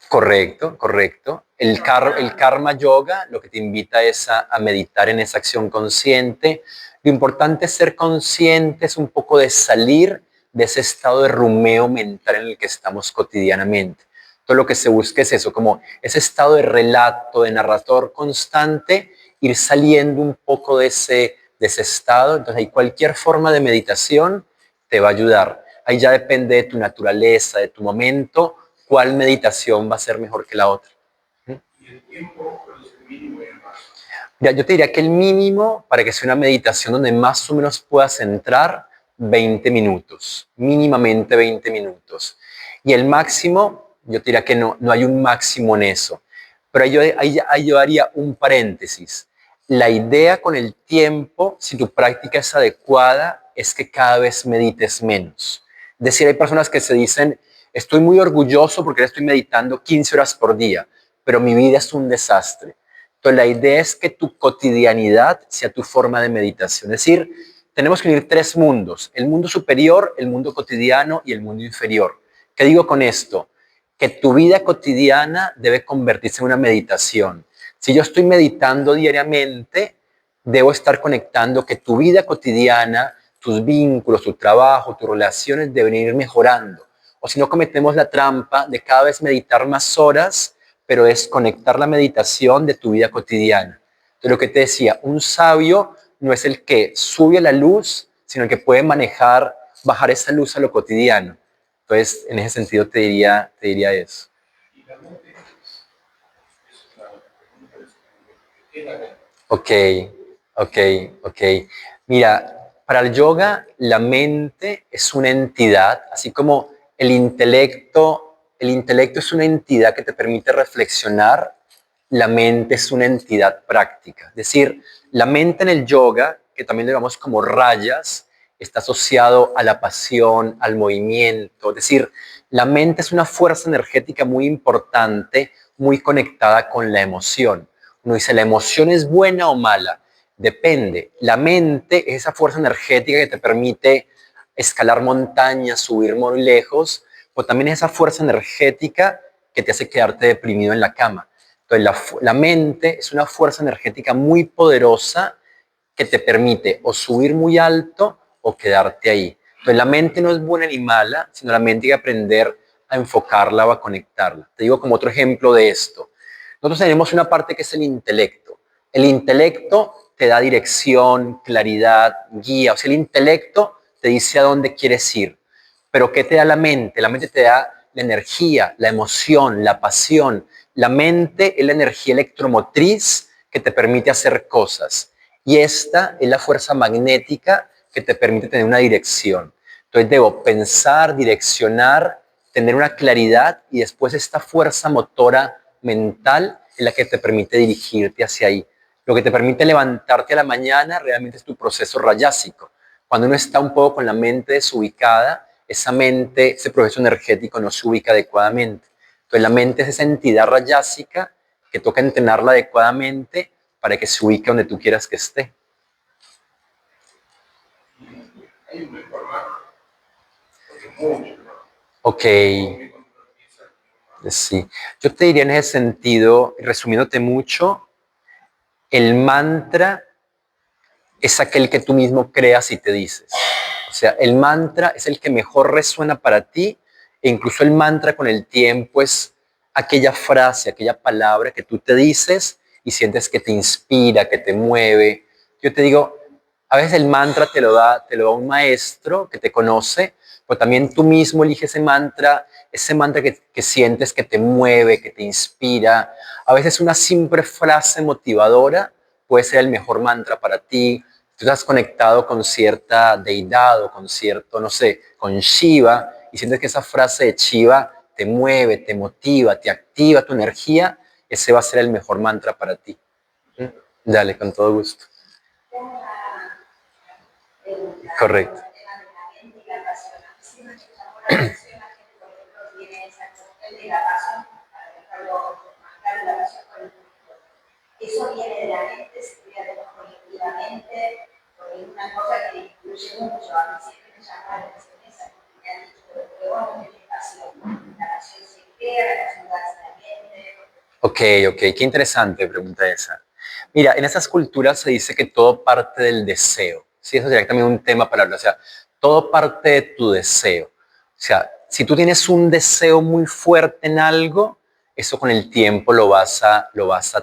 Correcto, correcto. El karma yoga lo que te invita es a meditar en esa acción consciente. Lo importante es ser conscientes, un poco de salir de ese estado de rumeo mental en el que estamos cotidianamente. Todo lo que se busca es eso, como ese estado de relato, de narrador constante, ir saliendo un poco de ese estado. Entonces, ahí cualquier forma de meditación te va a ayudar. Ahí ya depende de tu naturaleza, de tu momento, cuál meditación va a ser mejor que la otra. Y el tiempo, ¿cuál es el mínimo y el máximo? Ya, yo te diría que el mínimo para que sea una meditación donde más o menos puedas entrar 20 minutos, mínimamente 20 minutos. Y el máximo, yo te diría que no hay un máximo en eso. Pero ahí yo haría un paréntesis. La idea con el tiempo, si tu práctica es adecuada, es que cada vez medites menos. Es decir, hay personas que se dicen, estoy muy orgulloso porque estoy meditando 15 horas por día, pero mi vida es un desastre. Entonces, la idea es que tu cotidianidad sea tu forma de meditación. Es decir, tenemos que unir tres mundos, el mundo superior, el mundo cotidiano y el mundo inferior. ¿Qué digo con esto? Que tu vida cotidiana debe convertirse en una meditación. Si yo estoy meditando diariamente, debo estar conectando que tu vida cotidiana, tus vínculos, tu trabajo, tus relaciones deben ir mejorando. O si no, cometemos la trampa de cada vez meditar más horas, pero es conectar la meditación de tu vida cotidiana. Entonces, lo que te decía, un sabio no es el que sube a la luz, sino el que puede manejar, bajar esa luz a lo cotidiano. Entonces, en ese sentido te diría eso. Y la mente es la pregunta, ¿qué es la mente? Ok. Mira, para el yoga, la mente es una entidad, así como el intelecto es una entidad que te permite reflexionar, la mente es una entidad práctica. Es decir, la mente en el yoga, que también lo llamamos como rayas, está asociado a la pasión, al movimiento. Es decir, la mente es una fuerza energética muy importante, muy conectada con la emoción. Uno dice, ¿la emoción es buena o mala? Depende. La mente es esa fuerza energética que te permite escalar montañas, subir muy lejos, o también es esa fuerza energética que te hace quedarte deprimido en la cama. Entonces, la mente es una fuerza energética muy poderosa que te permite o subir muy alto o quedarte ahí. Entonces, la mente no es buena ni mala, sino la mente hay que aprender a enfocarla o a conectarla. Te digo como otro ejemplo de esto. Nosotros tenemos una parte que es el intelecto. El intelecto te da dirección, claridad, guía. O sea, el intelecto te dice a dónde quieres ir. Pero ¿qué te da la mente? La mente te da la energía, la emoción, la pasión. La mente es la energía electromotriz que te permite hacer cosas. Y esta es la fuerza magnética que te permite tener una dirección. Entonces debo pensar, direccionar, tener una claridad y después esta fuerza motora mental es la que te permite dirigirte hacia ahí. Lo que te permite levantarte a la mañana realmente es tu proceso rayásico. Cuando uno está un poco con la mente desubicada, esa mente, ese proceso energético no se ubica adecuadamente. Entonces la mente es esa entidad rayásica que toca entrenarla adecuadamente para que se ubique donde tú quieras que esté. Hay un mejor mapa, porque mucho, ¿no? Ok, sí. Yo te diría en ese sentido, resumiéndote mucho, el mantra es aquel que tú mismo creas y te dices. O sea, el mantra es el que mejor resuena para ti e incluso el mantra con el tiempo es aquella frase, aquella palabra que tú te dices y sientes que te inspira, que te mueve. Yo te digo, a veces el mantra te lo da un maestro que te conoce, pero también tú mismo eliges ese mantra que sientes que te mueve, que te inspira. A veces una simple frase motivadora puede ser el mejor mantra para ti. Tú estás conectado con cierta deidad o con cierto, no sé, con Shiva y sientes que esa frase de Shiva te mueve, te motiva, te activa tu energía, ese va a ser el mejor mantra para ti. Dale, con todo gusto. Correcto. Eso viene de la mente, se crea colectivamente, porque es una cosa que influye mucho. A mí siempre me llama la atención esa, porque me han dicho, pero bueno, ¿qué es pasión? La pasión se crea, la pasión va hacia la mente. Ok, qué interesante pregunta esa. Mira, en esas culturas se dice que todo parte del deseo. Sí, eso sería también un tema para hablar. O sea, todo parte de tu deseo. O sea, si tú tienes un deseo muy fuerte en algo, eso con el tiempo lo vas a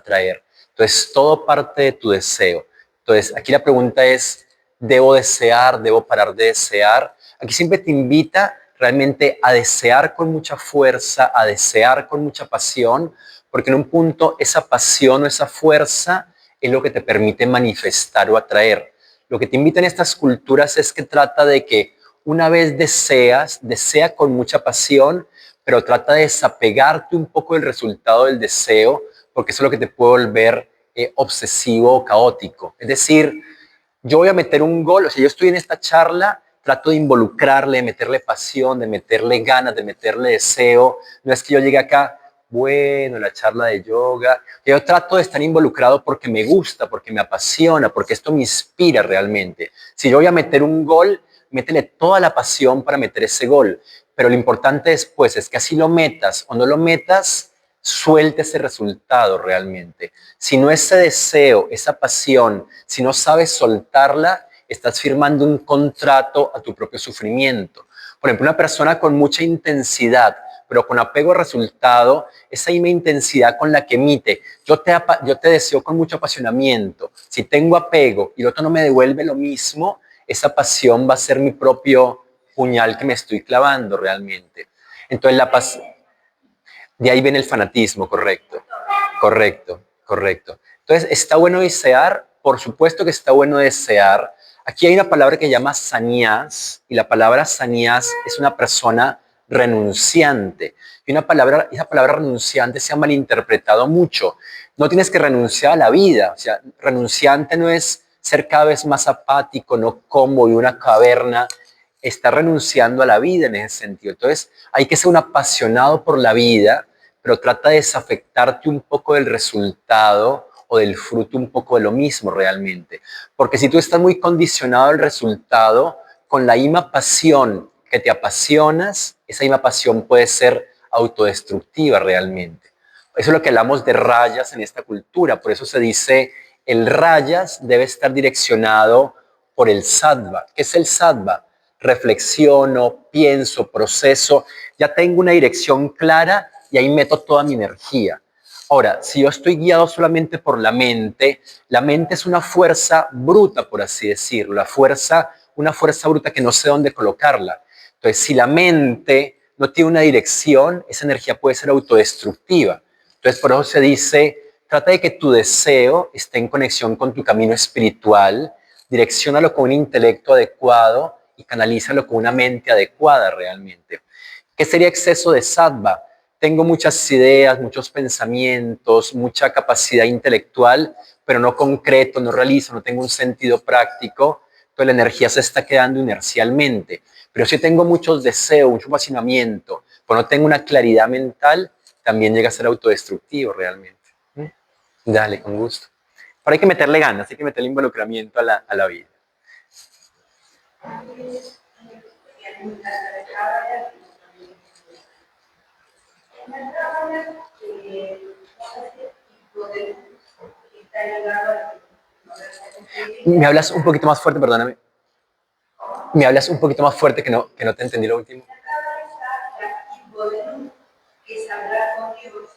traer. Entonces, todo parte de tu deseo. Entonces, aquí la pregunta es, ¿debo desear? ¿Debo parar de desear? Aquí siempre te invita realmente a desear con mucha fuerza, a desear con mucha pasión, porque en un punto esa pasión o esa fuerza es lo que te permite manifestar o atraer. Lo que te invita en estas culturas es que trata de que una vez desea con mucha pasión, pero trata de desapegarte un poco del resultado del deseo, porque eso es lo que te puede volver obsesivo o caótico. Es decir, yo voy a meter un gol, o sea, yo estoy en esta charla, trato de involucrarle, de meterle pasión, de meterle ganas, de meterle deseo. No es que yo llegue acá, bueno, la charla de yoga. Yo trato de estar involucrado porque me gusta, porque me apasiona, porque esto me inspira realmente. Si yo voy a meter un gol, métele toda la pasión para meter ese gol. Pero lo importante después es que así lo metas o no lo metas, suelte ese resultado realmente. Si no ese deseo, esa pasión, si no sabes soltarla, estás firmando un contrato a tu propio sufrimiento. Por ejemplo, una persona con mucha intensidad, pero con apego al resultado, esa misma intensidad con la que emite, yo te deseo con mucho apasionamiento. Si tengo apego y el otro no me devuelve lo mismo, esa pasión va a ser mi propio puñal que me estoy clavando realmente. Entonces, de ahí viene el fanatismo, correcto. Correcto. Entonces, ¿está bueno desear? Por supuesto que está bueno desear. Aquí hay una palabra que se llama sannyas, y la palabra sannyas es una persona renunciante. Y esa palabra renunciante se ha malinterpretado mucho. No tienes que renunciar a la vida. O sea, renunciante no es ser cada vez más apático, no como y una caverna. Está renunciando a la vida en ese sentido. Entonces, hay que ser un apasionado por la vida, pero trata de desafectarte un poco del resultado o del fruto un poco de lo mismo realmente. Porque si tú estás muy condicionado al resultado, con la misma pasión que te apasionas, esa misma pasión puede ser autodestructiva realmente. Eso es lo que hablamos de rayas en esta cultura. Por eso se dice, el rayas debe estar direccionado por el sattva. ¿Qué es el sattva? Reflexiono, pienso, proceso. Ya tengo una dirección clara y ahí meto toda mi energía. Ahora, si yo estoy guiado solamente por la mente es una fuerza bruta, por así decirlo, una fuerza bruta que no sé dónde colocarla. Entonces, si la mente no tiene una dirección, esa energía puede ser autodestructiva. Entonces, por eso se dice, trata de que tu deseo esté en conexión con tu camino espiritual, direcciónalo con un intelecto adecuado y canalízalo con una mente adecuada realmente. ¿Qué sería exceso de sattva? Tengo muchas ideas, muchos pensamientos, mucha capacidad intelectual, pero no concreto, no realizo, no tengo un sentido práctico, entonces la energía se está quedando inercialmente. Pero si tengo muchos deseos, mucho apasionamiento, pero no tengo una claridad mental, también llega a ser autodestructivo realmente. Dale, con gusto. Pero hay que meterle ganas, hay que meterle involucramiento a la vida. ¿Me hablas un poquito más fuerte, perdóname? ¿Me hablas un poquito más fuerte que no te entendí lo último? Que es hablar con Dios,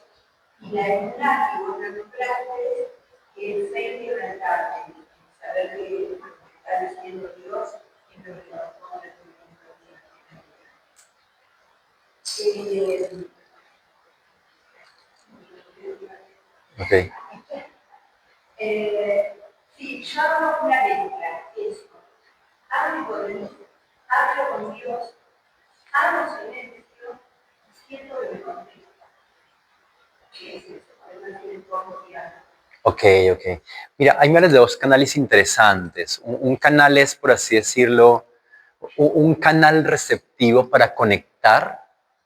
y la emuná que vos nombraste es fe quebrantarte, saber que está diciendo Dios y no que corresponde a tu Ok. Sí, yo hago una mezcla, eso. Hablo con Dios, hablo con Dios, hablo silencio, y siento que me contesta. ¿Qué es eso? Además tiene todo Ok. Mira, hay de dos canales interesantes. Un canal es, por así decirlo, un canal receptivo para conectar,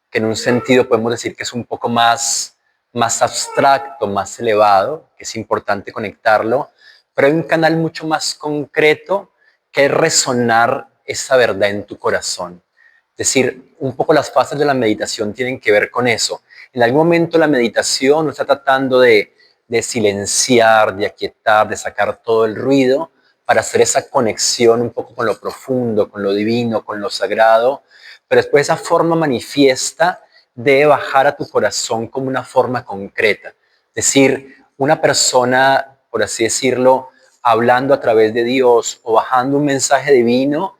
que en un sentido podemos decir que es un poco más abstracto, más elevado, que es importante conectarlo, pero hay un canal mucho más concreto que es resonar esa verdad en tu corazón. Es decir, un poco las fases de la meditación tienen que ver con eso. En algún momento la meditación no está tratando de silenciar, de aquietar, de sacar todo el ruido, para hacer esa conexión un poco con lo profundo, con lo divino, con lo sagrado, pero después esa forma manifiesta debe bajar a tu corazón como una forma concreta. Es decir, una persona, por así decirlo, hablando a través de Dios o bajando un mensaje divino,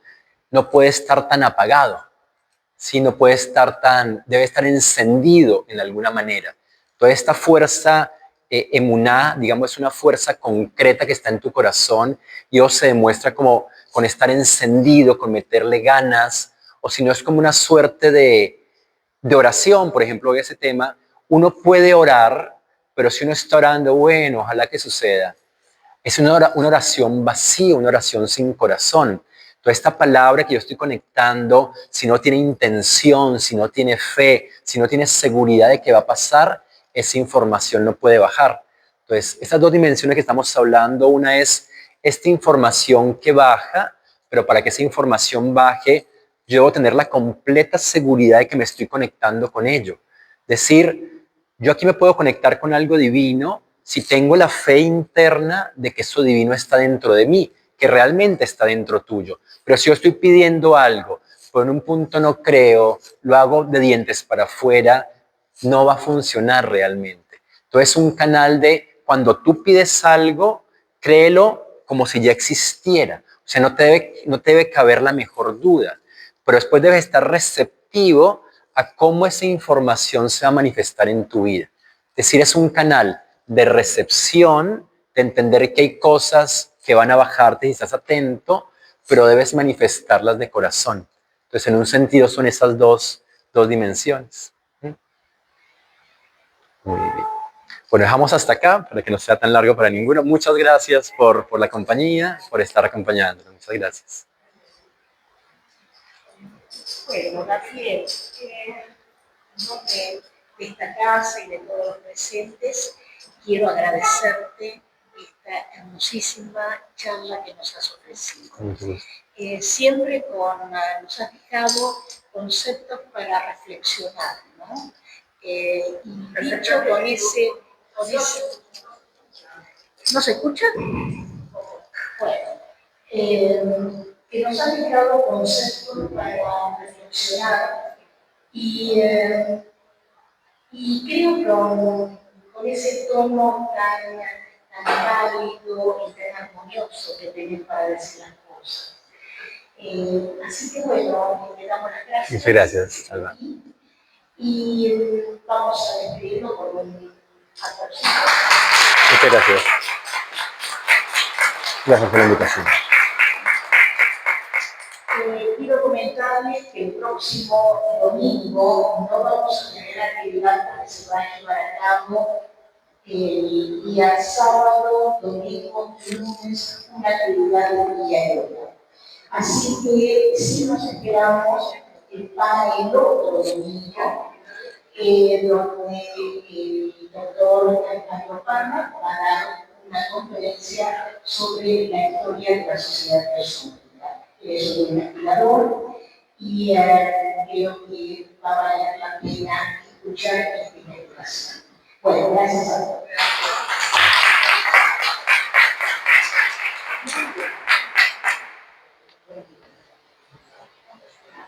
no puede estar tan apagado, ¿sí? No puede estar debe estar encendido en alguna manera. Toda esta fuerza emuná, digamos, es una fuerza concreta que está en tu corazón y o se demuestra como con estar encendido, con meterle ganas, o si no es como una suerte de oración, por ejemplo, hoy ese tema, uno puede orar, pero si uno está orando, bueno, ojalá que suceda, es una oración vacía, una oración sin corazón. Toda esta palabra que yo estoy conectando, si no tiene intención, si no tiene fe, si no tiene seguridad de que va a pasar, esa información no puede bajar. Entonces, estas dos dimensiones que estamos hablando, una es esta información que baja, pero para que esa información baje, yo debo tener la completa seguridad de que me estoy conectando con ello. Decir, yo aquí me puedo conectar con algo divino si tengo la fe interna de que eso divino está dentro de mí, que realmente está dentro tuyo. Pero si yo estoy pidiendo algo, pero en un punto no creo, lo hago de dientes para afuera, no va a funcionar realmente. Entonces, un canal de cuando tú pides algo, créelo como si ya existiera. O sea, no te debe caber la mejor duda, pero después debes estar receptivo a cómo esa información se va a manifestar en tu vida. Es decir, es un canal de recepción, de entender que hay cosas que van a bajarte si estás atento, pero debes manifestarlas de corazón. Entonces, en un sentido, son esas dos dimensiones. Muy bien. Bueno, dejamos hasta acá para que no sea tan largo para ninguno. Muchas gracias por la compañía, por estar acompañándonos. Muchas gracias. Bueno, Rafael, en nombre de esta casa y de todos los presentes, quiero agradecerte esta hermosísima charla que nos has ofrecido. Mucho gusto. Siempre nos has dejado conceptos para reflexionar, ¿no? Y dicho con ese... ¿No se escucha? Bueno, que nos han dejado conceptos para reflexionar y creo que con ese tono tan cálido y tan armonioso que tenés para decir las cosas. Así que bueno, le damos las gracias. Muchas gracias, Alba. Y vamos a despedirlo con un aplauso. Muchas gracias. Gracias por la invitación. Quiero comentarles que el próximo domingo no vamos a tener actividad porque se va a llevar a cabo el día sábado, domingo y lunes una actividad del día de hoy. Así que sí nos esperamos para el otro domingo, donde el doctor Carlos Palma va a dar una conferencia sobre la historia de la sociedad teosófica. Es un investigador y creo que va a valer la pena escuchar esta investigación. Bueno, gracias a todos.